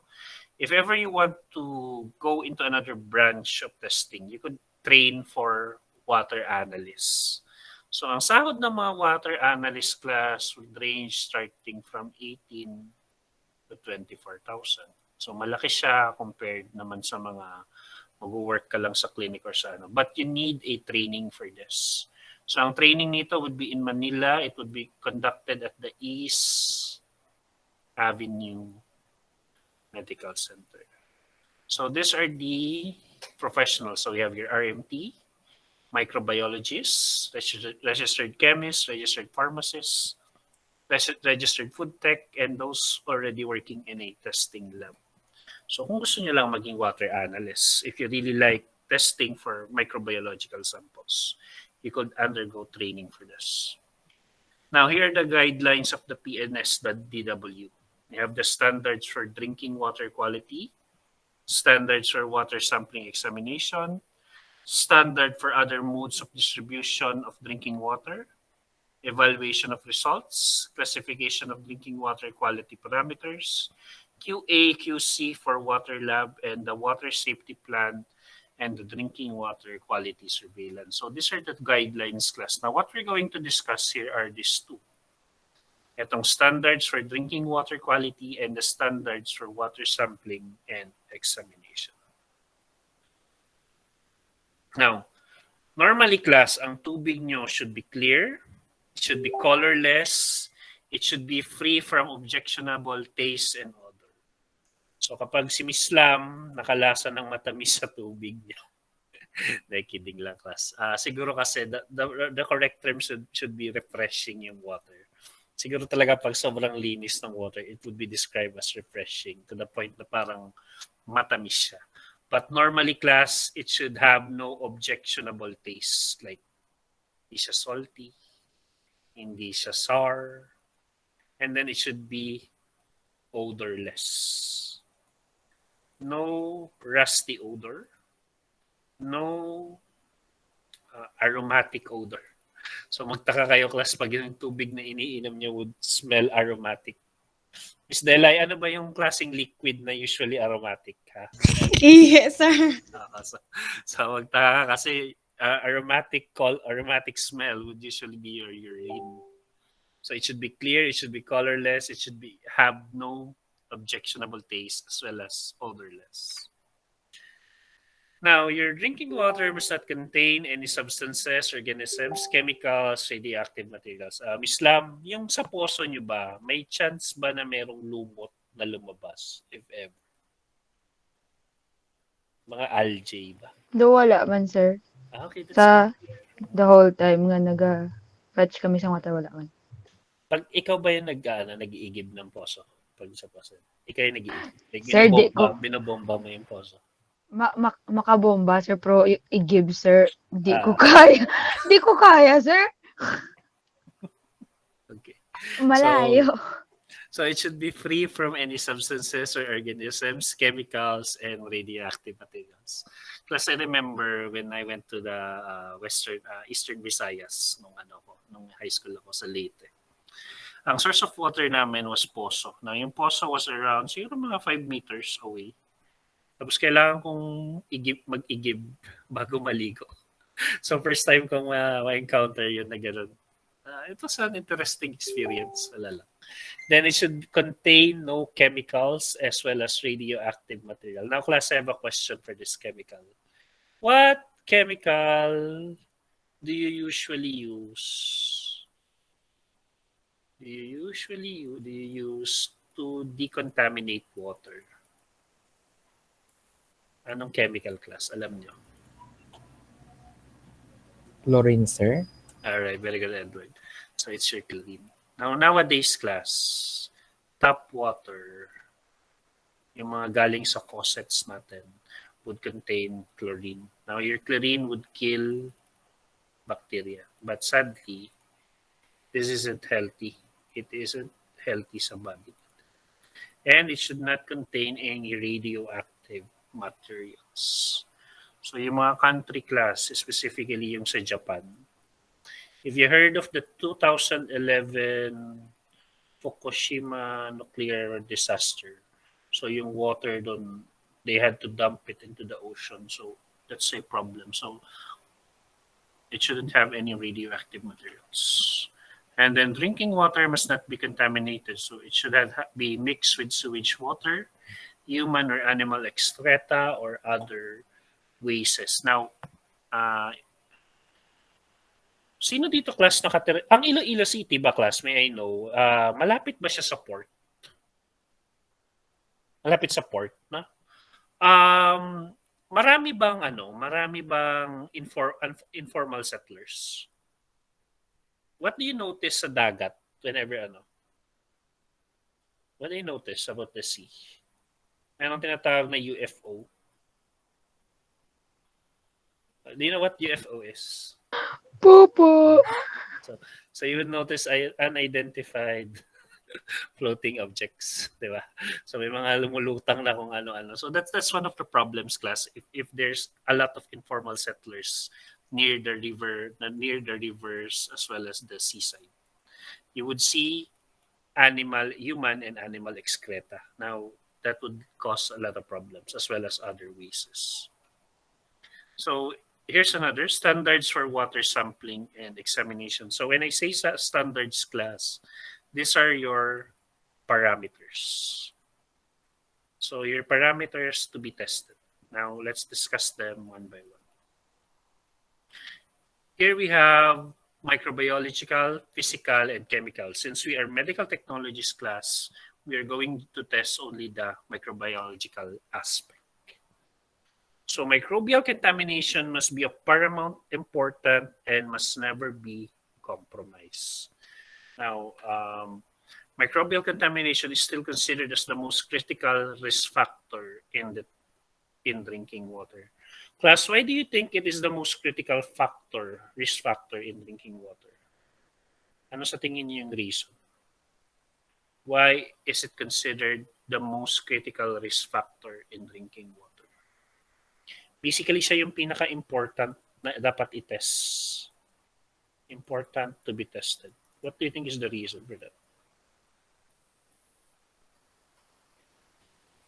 if ever you want to go into another branch of testing, you could train for water analysts. So, ang sahod ng mga water analyst class would range starting from 18 to 24,000. So, malaki siya compared naman sa mga mag-work ka lang sa clinic or sa ano. But you need a training for this. So, ang training nito would be in Manila. It would be conducted at the East Avenue Medical Center. So, these are the professionals. So, we have your RMT, microbiologists, registered chemists, registered pharmacists, registered food tech, and those already working in a testing lab. So kung gusto niyo lang maging water analyst, if you really like testing for microbiological samples, you could undergo training for this. Now, here are the guidelines of the PNSDW. We have the standards for drinking water quality, standards for water sampling examination, standard for other modes of distribution of drinking water, evaluation of results, classification of drinking water quality parameters, QA, QC for water lab, and the water safety plan, and the drinking water quality surveillance. So these are the guidelines, class. Now, what we're going to discuss here are these two. Itong standards for drinking water quality and the standards for water sampling and examination. Now, normally, class, ang tubig nyo should be clear, it should be colorless, it should be free from objectionable taste and odor. So kapag si Miss Lam nakalasa ng matamis sa tubig niya, kidding lang class. Siguro kasi the correct term should be refreshing yung water. Siguro talaga pag sobrang linis ng water, it would be described as refreshing to the point na parang matamis siya. But normally class, it should have no objectionable taste. Like, hindi siya salty, hindi siya sour, and then it should be odorless. No rusty odor, no aromatic odor. So magtaka kayo class pag yung tubig na iniinom niyo would smell aromatic. Miss Delay, ano ba yung klaseng liquid na usually aromatic? Ha? Yes, sir. So magtaka kasi aromatic smell would usually be your urine. So it should be clear, it should be colorless, it should have no objectionable taste as well as odorless. Now, your drinking water must not contain any substances, organisms, chemicals, radioactive materials. Miss Lam, yung sa poso nyo ba, may chance ba na merong lumot na lumabas, if ever? Mga algae ba? Do wala man, sir. Okay, that's Sa good. the whole time nga nag-fetch kami sa water, wala man. Pag ikaw ba yung nag-iigib ng poso? Pag sa poso. Ikaw yung nag-iigib. Like, Sir, di ko. binobomba mo yung poso. Makabomba, sir, pero i-give, sir. Di ko kaya. Di ko kaya, sir. Okay. Malayo. So it should be free from any substances or organisms, chemicals, and radioactive materials. Plus, I remember when I went to the Eastern Visayas nung high school ako sa Leyte. Ang source of water namin was poso. Now, yung poso was around siguro mga 5 meters away. Tapos kailangan kong mag-igib bago maligo. So first time kong ma-encounter yun na gano'n. It was an interesting experience. Alala. Then it should contain no chemicals as well as radioactive material. Now class, I have a question for this chemical. What chemical do you usually use? Do you use to decontaminate water? Anong chemical class? Alam nyo? Chlorine, sir. Alright, very good, Edward. So it's your chlorine. Now, nowadays class, tap water, yung mga galing sa faucets natin, would contain chlorine. Now, your chlorine would kill bacteria. But sadly, this isn't healthy. It isn't healthy sa body. And it should not contain any radioactive materials. So yung mga country class, specifically yung sa Japan, if you heard of the 2011 Fukushima nuclear disaster, so yung water doon, they had to dump it into the ocean. So that's a problem. So it shouldn't have any radioactive materials. And then drinking water must not be contaminated. So it should be mixed with sewage water, human or animal excreta, or other wastes. Now, sino dito class nakatira? Ang Iloilo City ba class, may I know, malapit ba siya sa port? Malapit sa port, na? Marami bang informal settlers? What do you notice sa dagat whenever What do you notice about the sea? Mayroong tinatawag na UFO. Do you know what UFO is? Popo. So you would notice unidentified floating objects, di ba? So may mga lumulutang na kung ano-ano. So that's one of the problems, class. If there's a lot of informal settlers near the rivers as well as the seaside, you would see human and animal excreta. Now that would cause a lot of problems as well as other wastes. So here's another standards for water sampling and examination. So when I say standards class, these are your parameters. So your parameters to be tested. Now let's discuss them one by one. Here we have microbiological, physical, and chemical. Since we are medical technologies class, we are going to test only the microbiological aspect. So microbial contamination must be of paramount important and must never be compromised. Now, microbial contamination is still considered as the most critical risk factor in drinking water. Class, why do you think it is the most critical risk factor in drinking water? Ano sa tingin niyo yung reason? Why is it considered the most critical risk factor in drinking water? Basically, siya yung pinaka-important na dapat i-test. Important to be tested. What do you think is the reason for that?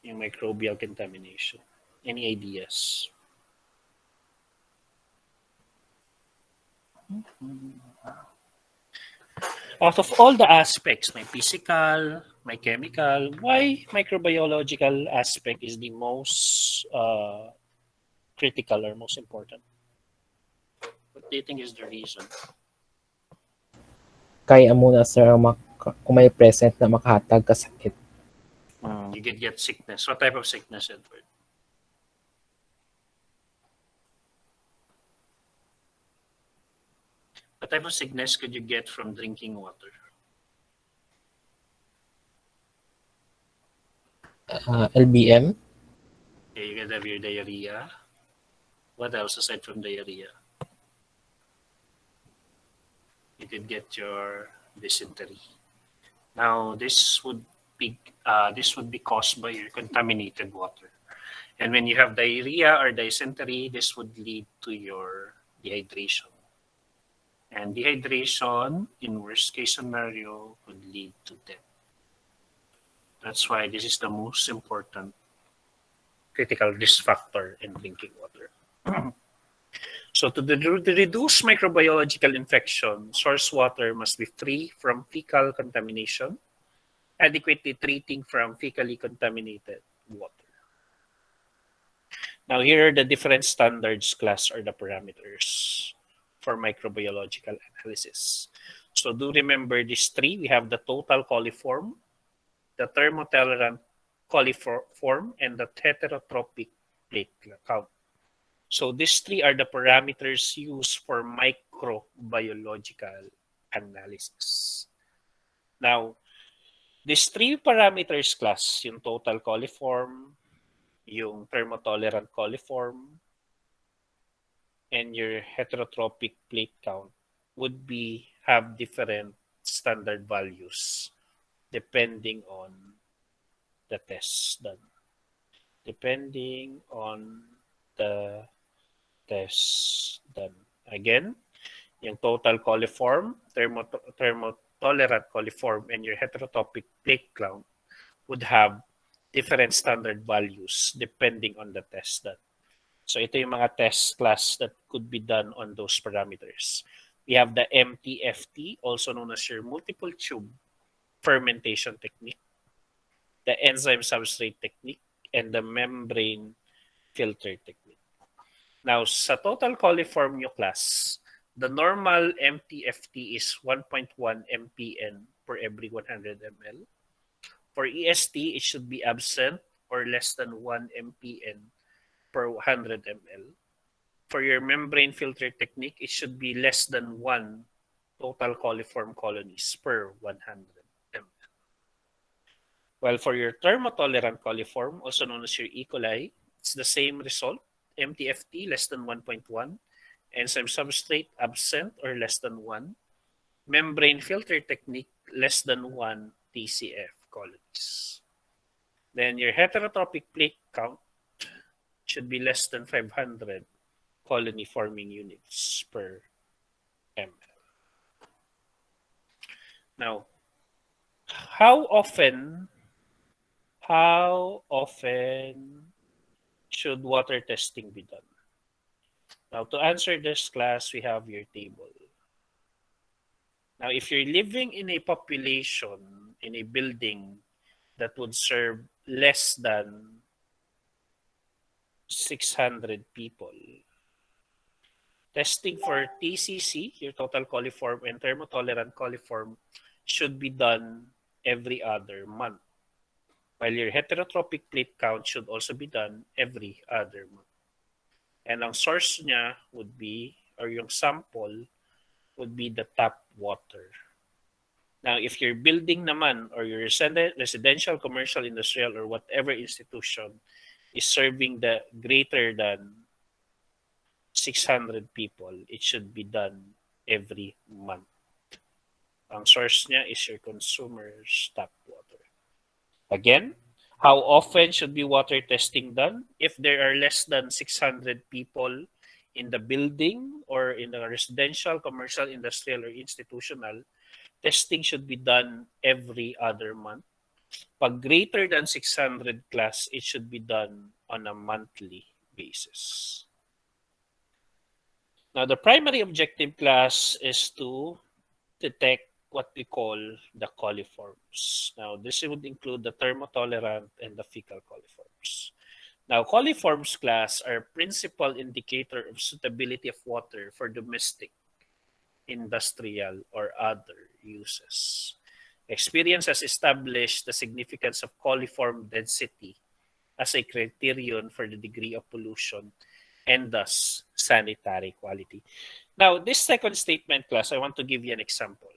Yung microbial contamination. Any ideas? Out of all the aspects, may physical, may chemical, why microbiological aspect is the most critical or most important? What do you think is the reason? Kaya muna, sir, kung may present na makahatag ka sakit. You could get sickness. What type of sickness, Edward? What type of sickness could you get from drinking water? LBM, Okay, you could have your diarrhea. What else aside from diarrhea? You could get your dysentery. Now, this would be caused by your contaminated water. And when you have diarrhea or dysentery, this would lead to your dehydration. And dehydration, in worst case scenario, could lead to death. That's why this is the most important critical risk factor in drinking water. So to reduce microbiological infection, source water must be free from fecal contamination, adequately treating from fecally contaminated water. Now here are the different standards, class, or the parameters for microbiological analysis. So do remember these three. We have the total coliform, the thermotolerant coliform, and the heterotrophic plate count. So these three are the parameters used for microbiological analysis. Now, these three parameters, class, yung total coliform, yung thermotolerant coliform, and your heterotrophic plate count would have different standard values depending on the tests done. Depending on the tests done. Again, yung total coliform, thermotolerant coliform, and your heterotrophic plate count would have different standard values depending on the test done. So ito yung mga test, class, that could be done on those parameters. We have the MTFT, also known as your multiple tube fermentation technique, the enzyme substrate technique, and the membrane filter technique. Now, sa total coliform nyo, class, the normal MTFT is 1.1 mpn per every 100 ml. For EST, it should be absent or less than 1 mpn per 100 ml. For your membrane filter technique, it should be less than 1 total coliform colonies per 100 ml. While for your thermotolerant coliform, also known as your E. coli, it's the same result. MTFT less than 1.1, enzyme substrate absent or less than 1, membrane filter technique less than 1 TCF colonies. Then your heterotrophic plate count should be less than 500 colony forming units per ml. Now, how often should water testing be done? Now, to answer this, class, we have your table. Now, if you're living in a population, in a building that would serve less than 600 people, testing for TCC, your total coliform, and thermotolerant coliform should be done every other month. while your heterotrophic plate count should also be done every other month. And ang source niya would be, or yung sample, would be the tap water. Now, if your building naman, or your residential, commercial, industrial, or whatever institution is serving the greater than 600 people, it should be done every month. Ang source niya is your consumer's tap water. Again, how often should be water testing done? If there are less than 600 people in the building or in the residential, commercial, industrial, or institutional, testing should be done every other month. Pag greater than 600 class, it should be done on a monthly basis. Now, the primary objective class is to detect what we call the coliforms. Now, this would include the thermotolerant and the fecal coliforms. Now, coliforms class are principal indicator of suitability of water for domestic, industrial, or other uses. Experience has established the significance of coliform density as a criterion for the degree of pollution and thus sanitary quality. Now, this second statement class, I want to give you an example.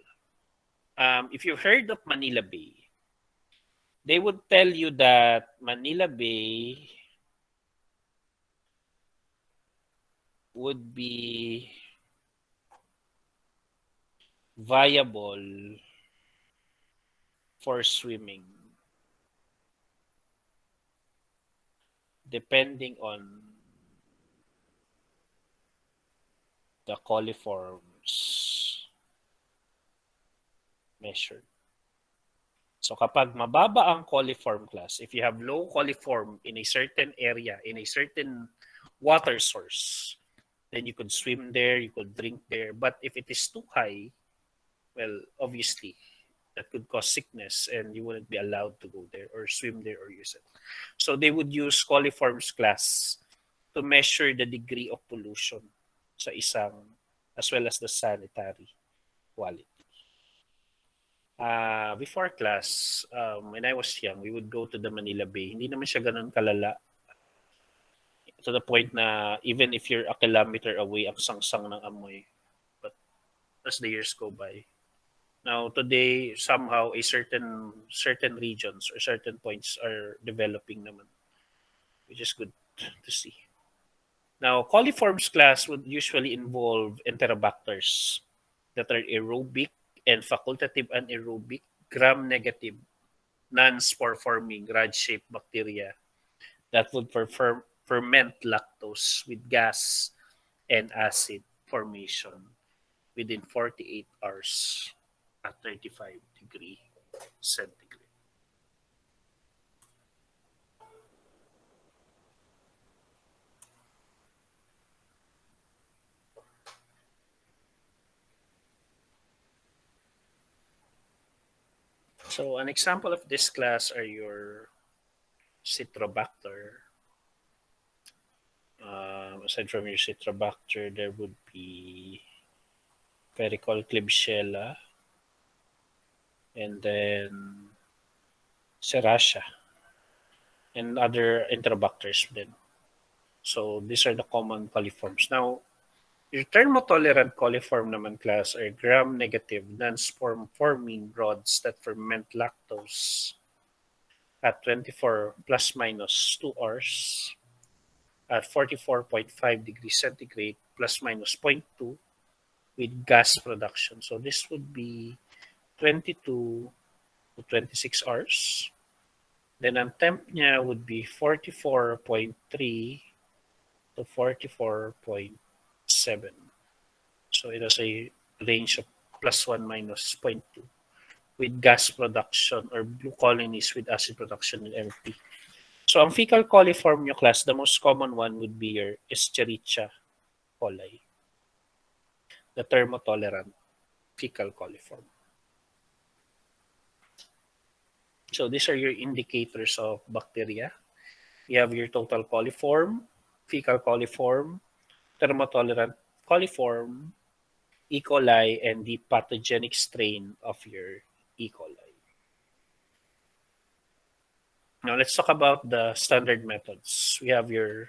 If you've heard of Manila Bay, they would tell you that Manila Bay would be viable for swimming depending on the coliforms measured. So kapag mababa ang coliform class, if you have low coliform in a certain area, in a certain water source, then you could swim there, you could drink there. But if it is too high, well, obviously, that could cause sickness and you wouldn't be allowed to go there or swim there or use it. So they would use coliforms class to measure the degree of pollution sa isang, as well as the sanitary quality. Before class, when I was young, we would go to the Manila Bay. Hindi naman siya ganun kalala. To the point na even if you're a kilometer away, ang sangsang ng amoy. But as the years go by, now today somehow a certain regions or certain points are developing naman, which is good to see. Now, coliforms class would usually involve enterobacters that are aerobic and facultative anaerobic, gram-negative, non-spore-forming, rod-shaped bacteria that would ferment lactose with gas and acid formation within 48 hours at 35 degrees centigrade. So an example of this class are your Citrobacter. Aside from your Citrobacter, there would be Pericol Klebsiella, and then Serratia, and other Enterobacters then. So these are the common coliforms. Now, your thermotolerant coliform naman class are gram-negative, non-spore-forming rods that ferment lactose at 24 plus minus 2 hours at 44.5 degrees centigrade plus minus 0.2 with gas production. So this would be 22 to 26 hours. Then ang temp niya would be 44.3 to 44.7. So it has a range of plus 1 minus 0.2 with gas production or blue colonies with acid production in MT. So ang fecal coliform nyo class, the most common one would be your Escherichia coli, the thermotolerant fecal coliform. So these are your indicators of bacteria. You have your total coliform, fecal coliform, thermotolerant coliform, E. coli, and the pathogenic strain of your E. coli. Now let's talk about the standard methods. We have your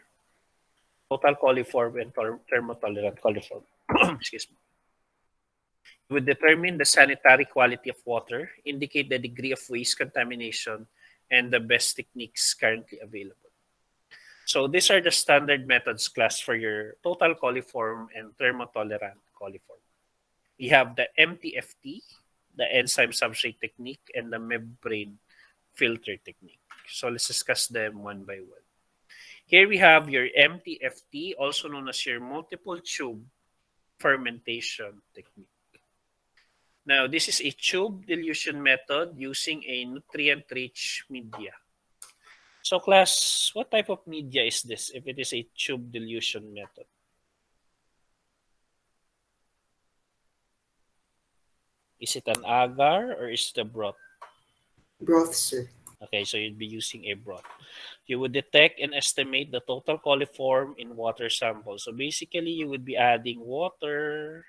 total coliform and thermotolerant coliform. Excuse me. You would determine the sanitary quality of water, indicate the degree of waste contamination, and the best techniques currently available. So these are the standard methods class for your total coliform and thermotolerant coliform. We have the MTFT, the enzyme substrate technique, and the membrane filter technique. So let's discuss them one by one. Here we have your MTFT, also known as your multiple tube fermentation technique. Now, this is a tube dilution method using a nutrient-rich media. So class, what type of media is this if it is a tube dilution method? Is it an agar or is it a broth? Broth, sir. Okay, so you'd be using a broth. You would detect and estimate the total coliform in water sample. So basically, you would be adding water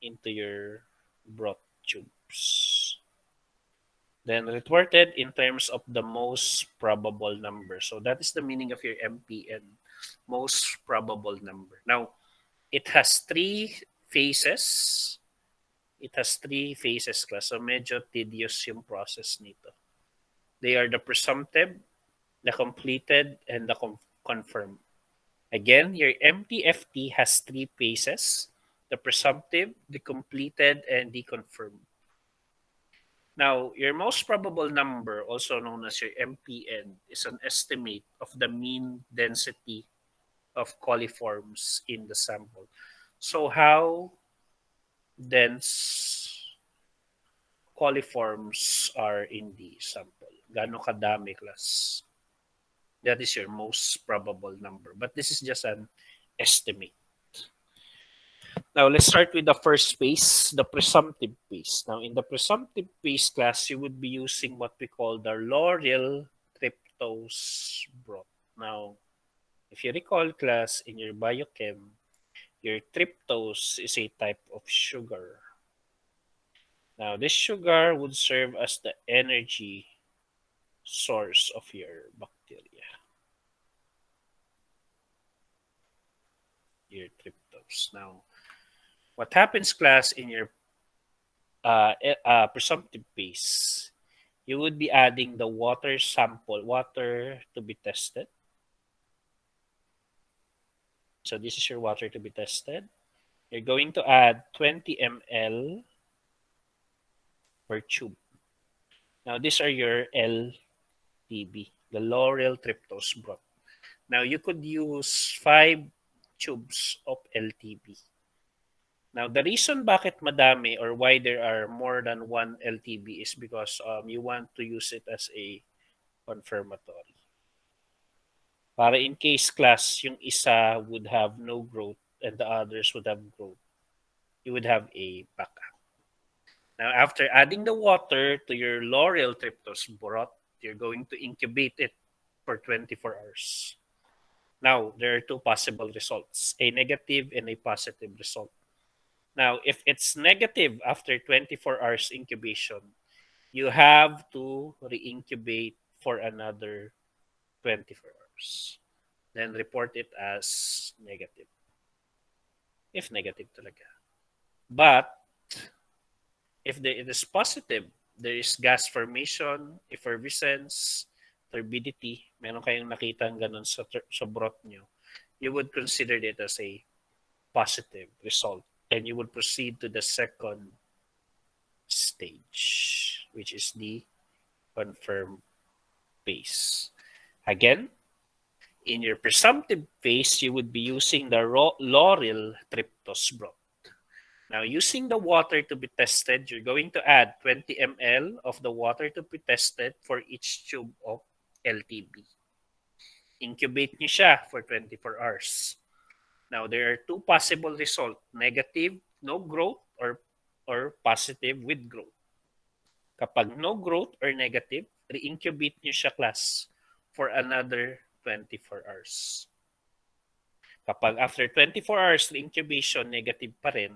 into your broth tubes. Then reported in terms of the most probable number. So that is the meaning of your MPN, most probable number. Now, it has three phases. It has three phases class. So medyo tedious yung process nito. They are the presumptive, the completed, and the confirmed. Again, your MTFT has three phases: the presumptive, the completed, and the confirmed. Now, your most probable number, also known as your MPN, is an estimate of the mean density of coliforms in the sample. So how dense coliforms are in the sample? Gaano kadami, class? That is your most probable number. But this is just an estimate. Now, let's start with the first phase, the presumptive phase. Now, in the presumptive phase class, you would be using what we call the lauryl tryptose broth. Now, if you recall class, in your biochem, your tryptose is a type of sugar. Now, this sugar would serve as the energy source of your bacteria. Your tryptose. Now, what happens, class, in your presumptive phase? You would be adding the water sample, water to be tested. So this is your water to be tested. You're going to add 20 ml per tube. Now, these are your LTB, the lauryl tryptose broth. Now, you could use 5 tubes of LTB. Now, the reason bakit madami or why there are more than one LTB is because you want to use it as a confirmatory. Para in case class, yung isa would have no growth and the others would have growth, you would have a backup. Now, after adding the water to your lauryl tryptose broth, you're going to incubate it for 24 hours. Now, there are two possible results, a negative and a positive result. Now, if it's negative after 24 hours incubation, you have to re-incubate for another 24 hours. Then report it as negative. If negative talaga. But, if it is positive, there is gas formation, effervescence, turbidity, meron kayong nakita ganun sa broth nyo, you would consider it as a positive result. And you would proceed to the second stage, which is the confirmed phase. Again, in your presumptive phase, you would be using the lauryl tryptose broth. Now, using the water to be tested, you're going to add 20 ml of the water to be tested for each tube of LTB. Incubate nyo siya for 24 hours. Now, there are two possible results, negative, no growth, or positive with growth. Kapag no growth or negative, re-incubate nyo siya, class, for another 24 hours. Kapag after 24 hours re-incubation, negative pa rin,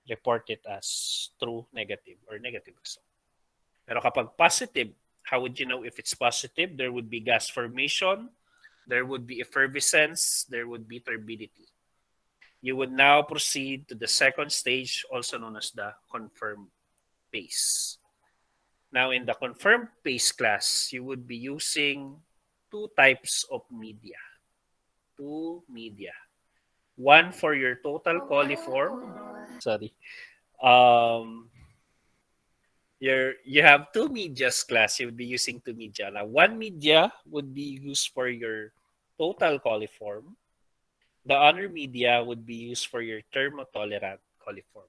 report it as true negative or negative result. Pero kapag positive, How would you know if it's positive? There would be gas formation, there would be effervescence, there would be turbidity. You would now proceed to the second stage, also known as the confirmed phase. Now, in the confirmed phase class, you would be using two types of media. Two media. One for your total coliform. Sorry. You have two medias class. You would be using two media. Now, one media would be used for your total coliform. The other media would be used for your thermotolerant coliform.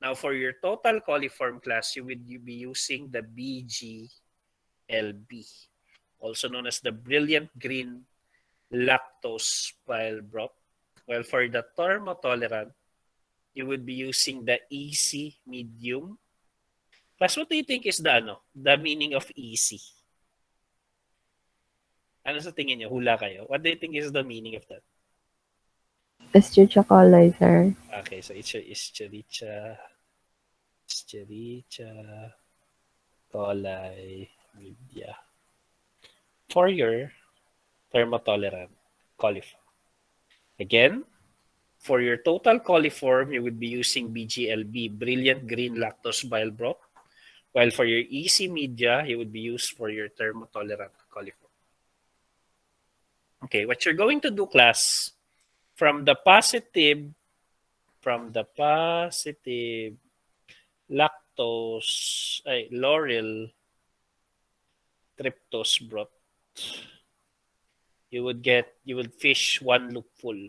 Now, for your total coliform class, you would be using the BGLB, also known as the Brilliant Green Lactose Bile Broth. While for the thermotolerant, you would be using the EC medium. Plus, what do you think is the meaning of EC? Ano sa tingin niyo? Hula kayo. What do you think is the meaning of that? Escherichia coli, sir. Okay, so it's Escherichia coli media for your thermotolerant coliform. Again, for your total coliform, you would be using BGLB, Brilliant Green Lactose Bile Broth. While for your EC media, you would be used for your thermotolerant coliform. Okay, what you're going to do, class, from the positive lactose, lauryl tryptose broth, you would fish one loopful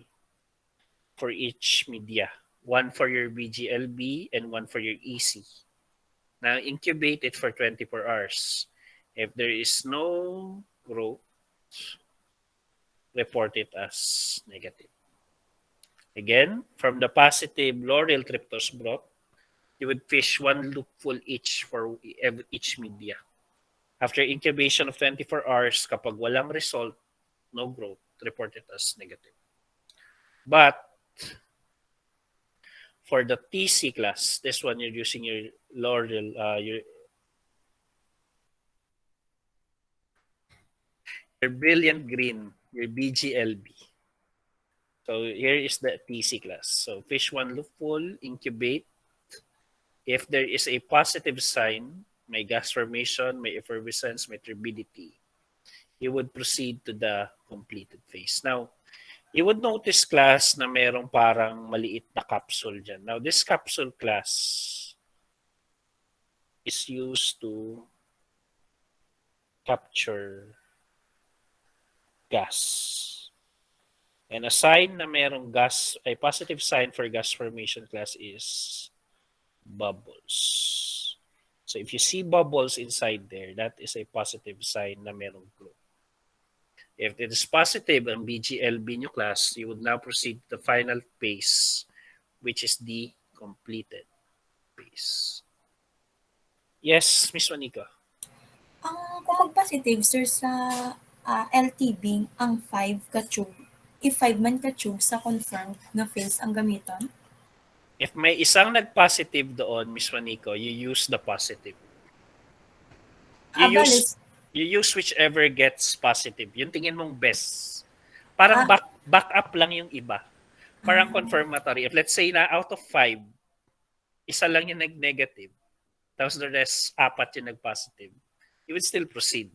for each media. One for your BGLB and one for your EC. Now, incubate it for 24 hours. If there is no growth, report it as negative. Again, from the positive lauryl tryptose broth, you would fish one loopful each for each media. After incubation of 24 hours, kapag walang result, no growth, report it as negative. But for the TC class, this one you're using your lauryl, your Brilliant Green, your BGLB. So here is the TC class. So fish one loopful, incubate. If there is a positive sign, may gas formation, may effervescence, may turbidity, you would proceed to the completed phase. Now, you would notice, class, na merong parang maliit na capsule dyan. Now, this capsule, class, is used to capture gas. And a sign na merong gas, a positive sign for gas formation, class, is bubbles. So if you see bubbles inside there, that is a positive sign na merong growth. If it is positive ang BGLB nyo, class, you would now proceed to the final phase, which is the completed phase. Yes, Miss Monica. Kung mag-positive, sir, sa LTB, ang 5 ka-tube, if 5 man ka-tube sa confirmed na phase ang gamiton? If may isang nag-positive doon, Miss Monica, you use the positive. You use whichever gets positive. Yung tingin mong best. Parang back up lang yung iba. Parang confirmatory. If let's say na out of 5, isa lang yung nag-negative, tapos the rest, 4 yung nag-positive, you would still proceed.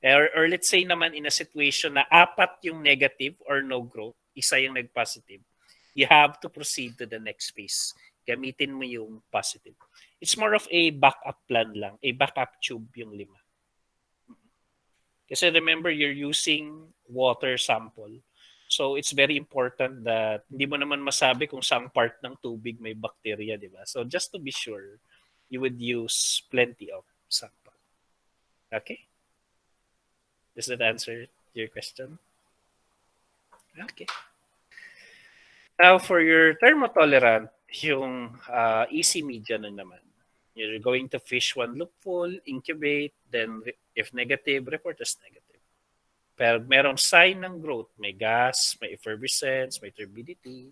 Or let's say naman in a situation na 4 yung negative or no growth, isa yung nag-positive, you have to proceed to the next phase. Gamitin mo yung positive. It's more of a backup plan lang. A backup tube yung 5. Kasi remember, you're using water sample. So it's very important that hindi mo naman masabi kung saang part ng tubig may bacteria, di ba? So just to be sure, you would use plenty of sample. Okay? Does that answer your question? Okay. Now, for your thermotolerant, yung EC media na naman, you're going to fish one loopful, incubate, then if negative, report as negative. Pero merong sign ng growth, may gas, may effervescence, may turbidity,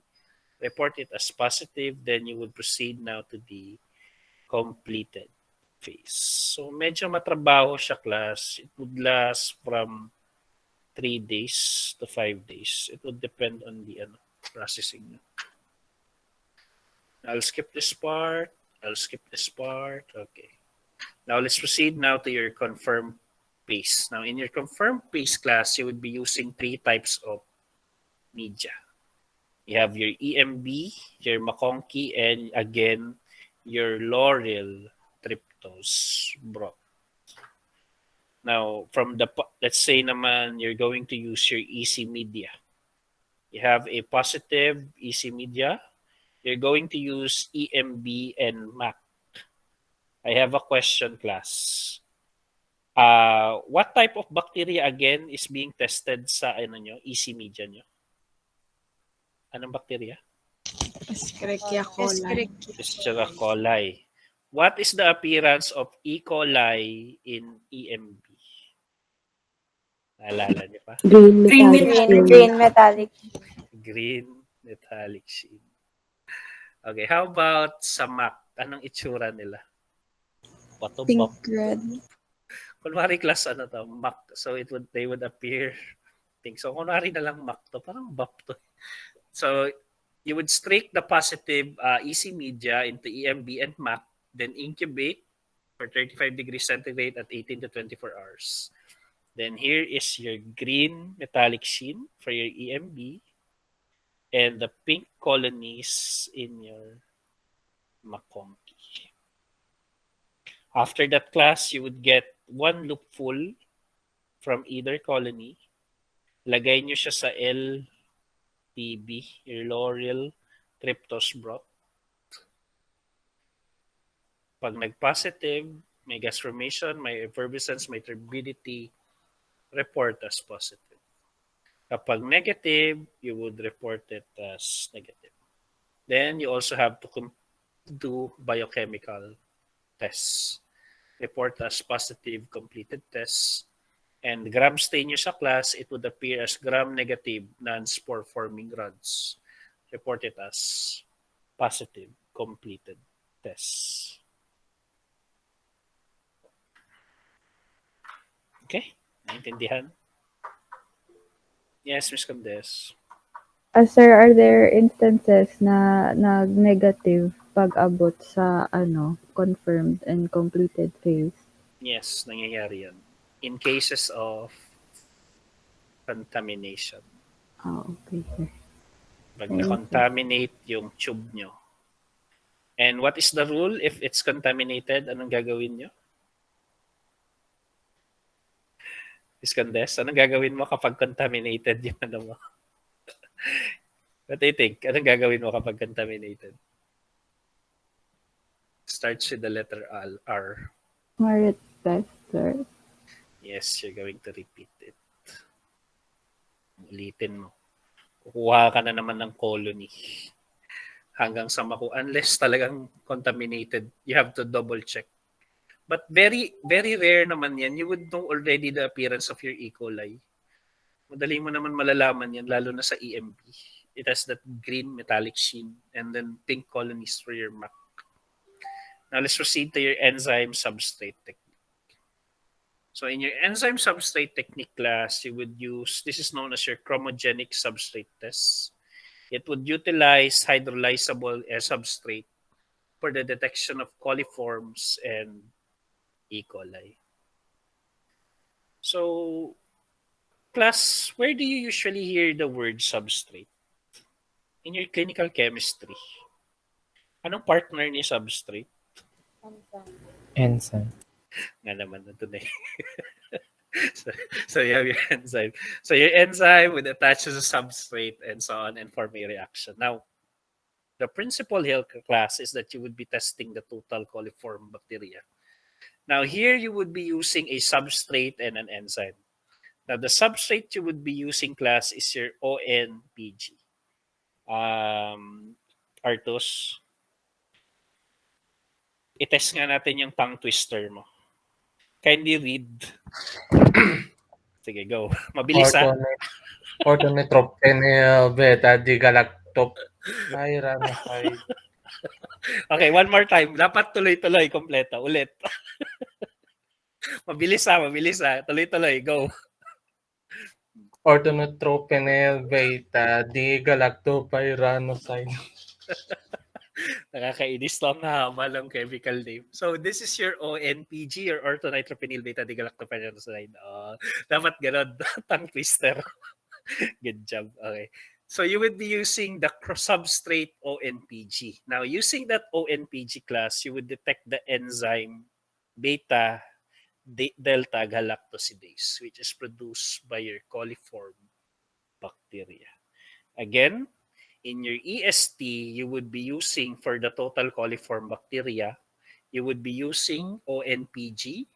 report it as positive, then you would proceed now to the completed phase. So medyo matrabaho siya, class. It would last from 3 days to 5 days. It would depend on the processing niyo. I'll skip this part. Okay. Now let's proceed now to your confirmed paste. Now in your confirmed paste class, you would be using 3 types of media. You have your EMB, your McConkey, and again, your Laurel Tryptose Broth. Now, from the, let's say naman, you're going to use your EC media. You have a positive EC media. You're going to use EMB and MAC. I have a question, class. What type of bacteria again is being tested sa EC media nyo? Anong bacteria? Escherichia coli. Escherichia coli. What is the appearance of E. coli in EMB? Naalala niyo pa? Green metallic. Green metallic sheen. Okay, how about sa MAC? Anong itsura nila? Pink red. Kunwari class MAC. So they would appear pink. So kunwari na lang MAC to, parang BAP to. So you would streak the positive EC media into EMB and MAC, then incubate for 35 degrees centigrade at 18 to 24 hours. Then here is your green metallic sheen for your EMB and the pink colonies in your McConkey. After that class, you would get 1 loopful from either colony. Lagay nyo siya sa LTB, your Laurel Tryptose Broth. Pag nag-positive, may gas formation, may effervescence, may turbidity, report as positive. Kapag negative, you would report it as negative. Then you also have to do biochemical tests. Report as positive completed tests. And gram stain nyo sa class, it would appear as gram-negative non-spore forming rods. Report it as positive completed tests. Okay? Naintindihan? Yes, Ms. Candes. Sir, are there instances na nag-negative pag-abot sa confirmed and completed phase? Yes, nangyayari yan. In cases of contamination. Okay, sir. Pag na-contaminate yung tube nyo. And what is the rule if it's contaminated? Anong gagawin nyo? Iskandes, anong gagawin mo kapag contaminated yung mo? What do you think? Anong gagawin mo kapag contaminated? Starts with the letter R. Merit test, sir. Yes, you're going to repeat it. Ulitin mo. Kukuha ka na naman ng colony. Hanggang sa unless talagang contaminated, you have to double check. But very, very rare naman yan. You would know already the appearance of your E. coli. Madali mo naman malalaman yan, lalo na sa EMB. It has that green metallic sheen and then pink colonies for your MAC. Now let's proceed to your enzyme substrate technique. So in your enzyme substrate technique class, you would use, this is known as your chromogenic substrate test. It would utilize hydrolyzable substrate for the detection of coliforms and E. coli. So, class, where do you usually hear the word substrate? In your clinical chemistry. Anong partner ni substrate? Enzyme. Nga naman na tunay. So you have your enzyme. So your enzyme would attach to the substrate and so on and form a reaction. Now, the principle here, class, is that you would be testing the total coliform bacteria. Now, here you would be using a substrate and an enzyme. Now, the substrate you would be using, class, is your ONPG. Artos, i-test nga natin yung tongue twister mo. Kindly read. Sige, go. Mabilis, ha? Orthonitrophenil beta digalactop ironocide Okay, one more time. Dapat tuloy-tuloy, kompleto. Ulit. Mabilis ha. Tuloy-tuloy. Go. Orthonotrophenol beta D-galactopyranoside. Nakakainis lang na ng chemical name. So, this is your ONPG, your orthonitrophenyl beta digalactopyranoside. Dapat ganun. Tongue twister. Good job. Okay. So, you would be using the substrate ONPG. Now, using that ONPG class, you would detect the enzyme beta delta galactosidase, which is produced by your coliform bacteria. Again, in your EST, you would be using for the total coliform bacteria, you would be using ONPG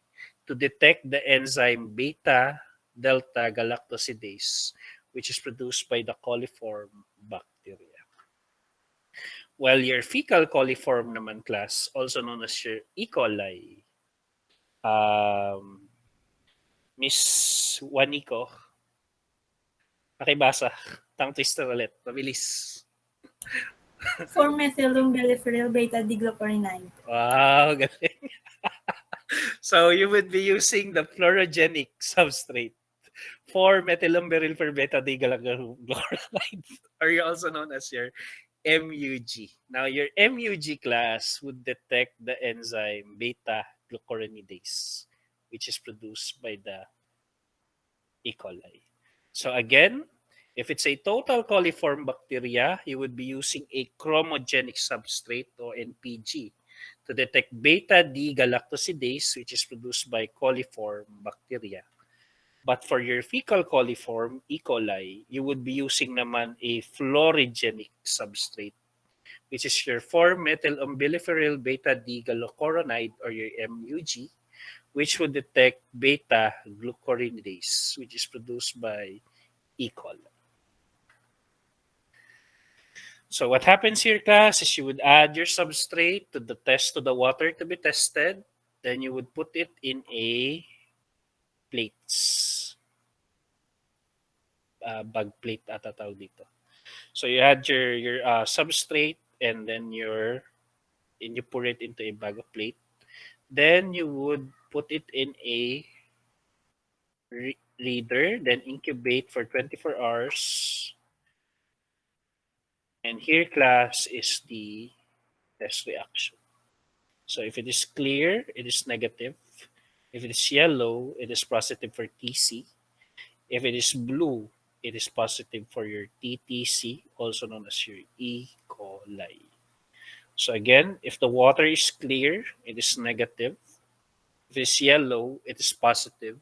to detect the enzyme beta delta galactosidase, which is produced by the coliform bacteria. While your fecal coliform naman class, also known as your E. coli, Miss Waniko, pakibasa. Tongue twister ulit. Mabilis. 4-methylumbiliferyl beta-diglucuronide. Wow, galing. So you would be using the fluorogenic substrate for methylumberyl for beta-diglucuronide, or also known as your MUG. Now, your MUG class would detect the enzyme beta-glucuronidase, which is produced by the E. coli. So again, if it's a total coliform bacteria, you would be using a chromogenic substrate or NPG to detect beta-D-galactosidase, which is produced by coliform bacteria. But for your fecal coliform, E. coli, you would be using naman a fluorogenic substrate, which is your 4-methylumbiliferyl beta-D-glucuronide or your MUG, which would detect beta-glucuronidase, which is produced by E. coli. So what happens here, class, is you would add your substrate to the water to be tested. Then you would put it in a plates. Bag plate ata tawag dito. So you add your substrate and then you pour it into a bag of plate. Then you would put it in a reader, then incubate for 24 hours. And here, class, is the test reaction. So if it is clear, it is negative. If it is yellow, it is positive for TC. If it is blue, it is positive for your TTC, also known as your E. coli. So again, if the water is clear, it is negative. If it is yellow, it is positive.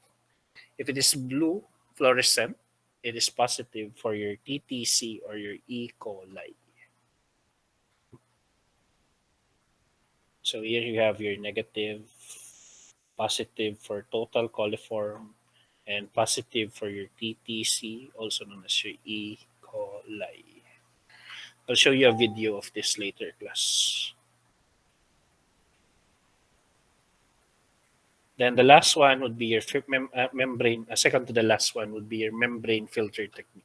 If it is blue, fluorescent, it is positive for your TTC or your E. coli. So here you have your negative, positive for total coliform, and positive for your TTC, also known as your E. coli. I'll show you a video of this later, class. Then the last one would be your membrane, second to the last one would be your membrane filter technique.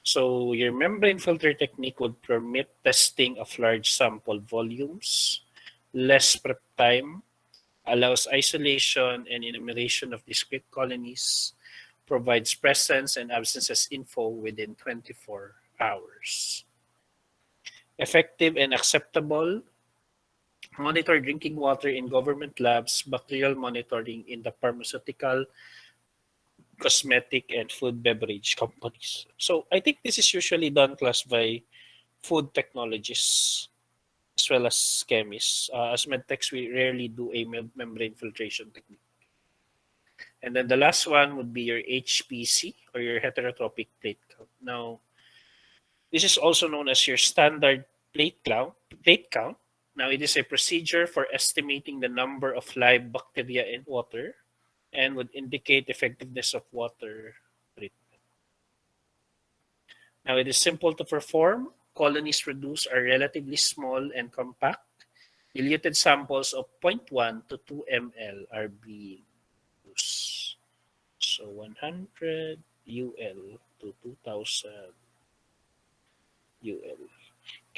So your membrane filter technique would permit testing of large sample volumes, less prep time, allows isolation and enumeration of discrete colonies, provides presence and absences info within 24 hours. Effective and acceptable, monitor drinking water in government labs, bacterial monitoring in the pharmaceutical, cosmetic, and food beverage companies. So I think this is usually done, class, by food technologists as well as chemists. As medtechs, we rarely do a membrane filtration technique. And then the last one would be your HPC or your heterotropic plate count. Now, this is also known as your standard plate count. Now, it is a procedure for estimating the number of live bacteria in water and would indicate effectiveness of water treatment. Now, it is simple to perform. Colonies produced are relatively small and compact. Diluted samples of 0.1 to 2 ml are being used. So 100 UL to 2000 UL.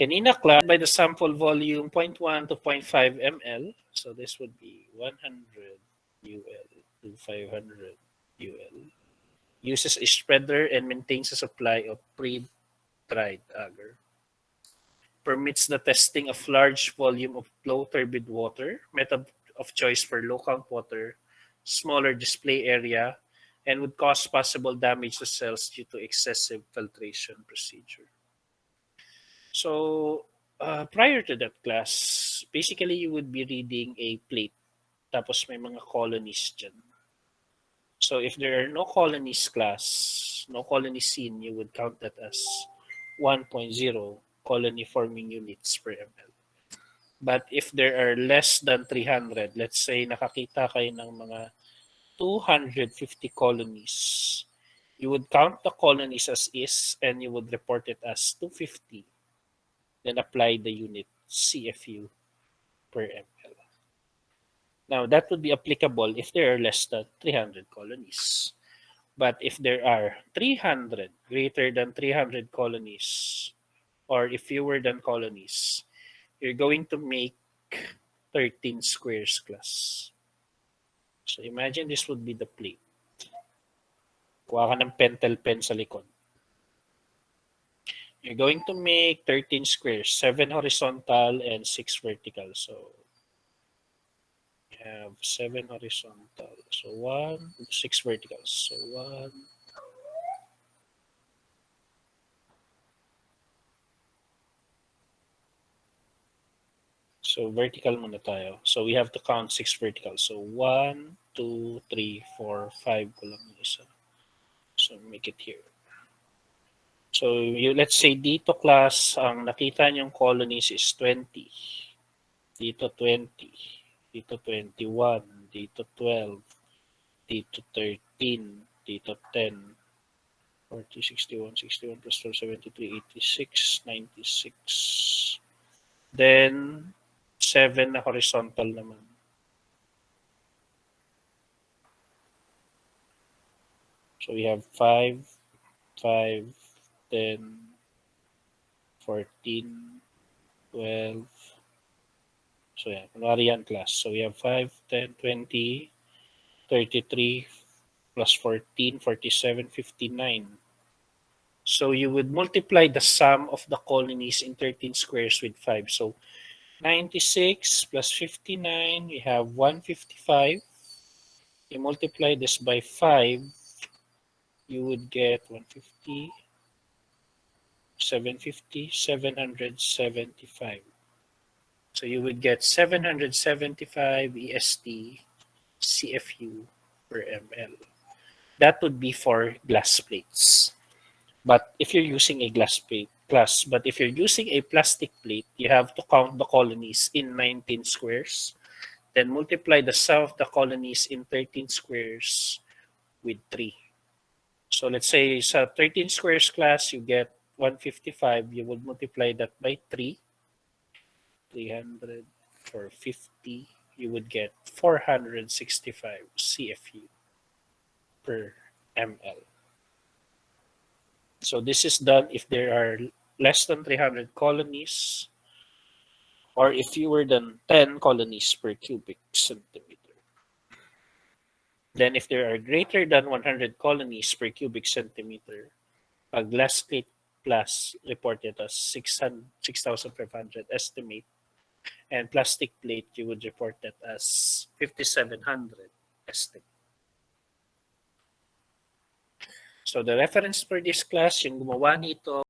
Kanina class by the sample volume 0.1 to 0.5 ml. So this would be 100 UL to 500 UL. Uses a spreader and maintains a supply of pre-dried agar. Permits the testing of large volume of low turbid water, method of choice for low count water, smaller display area, and would cause possible damage to cells due to excessive filtration procedure. So prior to that class, basically you would be reading a plate tapos may mga colonies dyan. So if there are no colonies class, no colony seen, you would count that as 1.0 colony forming units per ml. But if there are less than 300, let's say nakakita kayo ng mga 250 colonies, you would count the colonies as is and you would report it as 250. Then apply the unit CFU per ml. Now, that would be applicable if there are less than 300 colonies. But if there are 300, greater than 300 colonies, or if fewer than colonies, you're going to make 13 squares class. So imagine this would be the plate. Kuha ka ng pentel pen sa likod. You're going to make 13 squares, 7 horizontal and 6 vertical. So you have 7 horizontal. So 6 verticals. So 1, so vertical muna tayo. So we have to count 6 verticals. So 1, 2, 3, 4, 5 ko lang yung isa. So make it here. So let's say dito class, ang nakita niyong colonies is 20. Dito 20. Dito 21. Dito 12. Dito 13. Dito 10. 40, 61, 61 plus 12, 73, 86, 96. Then 7 na horizontal naman. So we have 5, 5, 10, 14, 12. So yeah, kunwari yan class. So we have 5, 10, 20, 33, plus 14, 47, 59. So you would multiply the sum of the colonies in 13 squares with 5. So 96 plus 59, we have 155. You multiply this by 5, you would get 150, 750, 775. So you would get 775 EST CFU per ml. That would be for glass plates. But if you're using a glass plate, but if you're using a plastic plate, you have to count the colonies in 19 squares, then multiply the sum of the colonies in 13 squares with 3. So let's say sa 13 squares class, you get 155. You would multiply that by 3. 300 for 50. You would get 465 CFU per ml. So this is done if there are less than 300 colonies or if fewer than 10 colonies per cubic centimeter. Then if there are greater than 100 colonies per cubic centimeter, a glass plate plus reported as 6,500 estimate, and plastic plate you would report that as 5,700 estimate. So the reference for this class, yung gumawa nito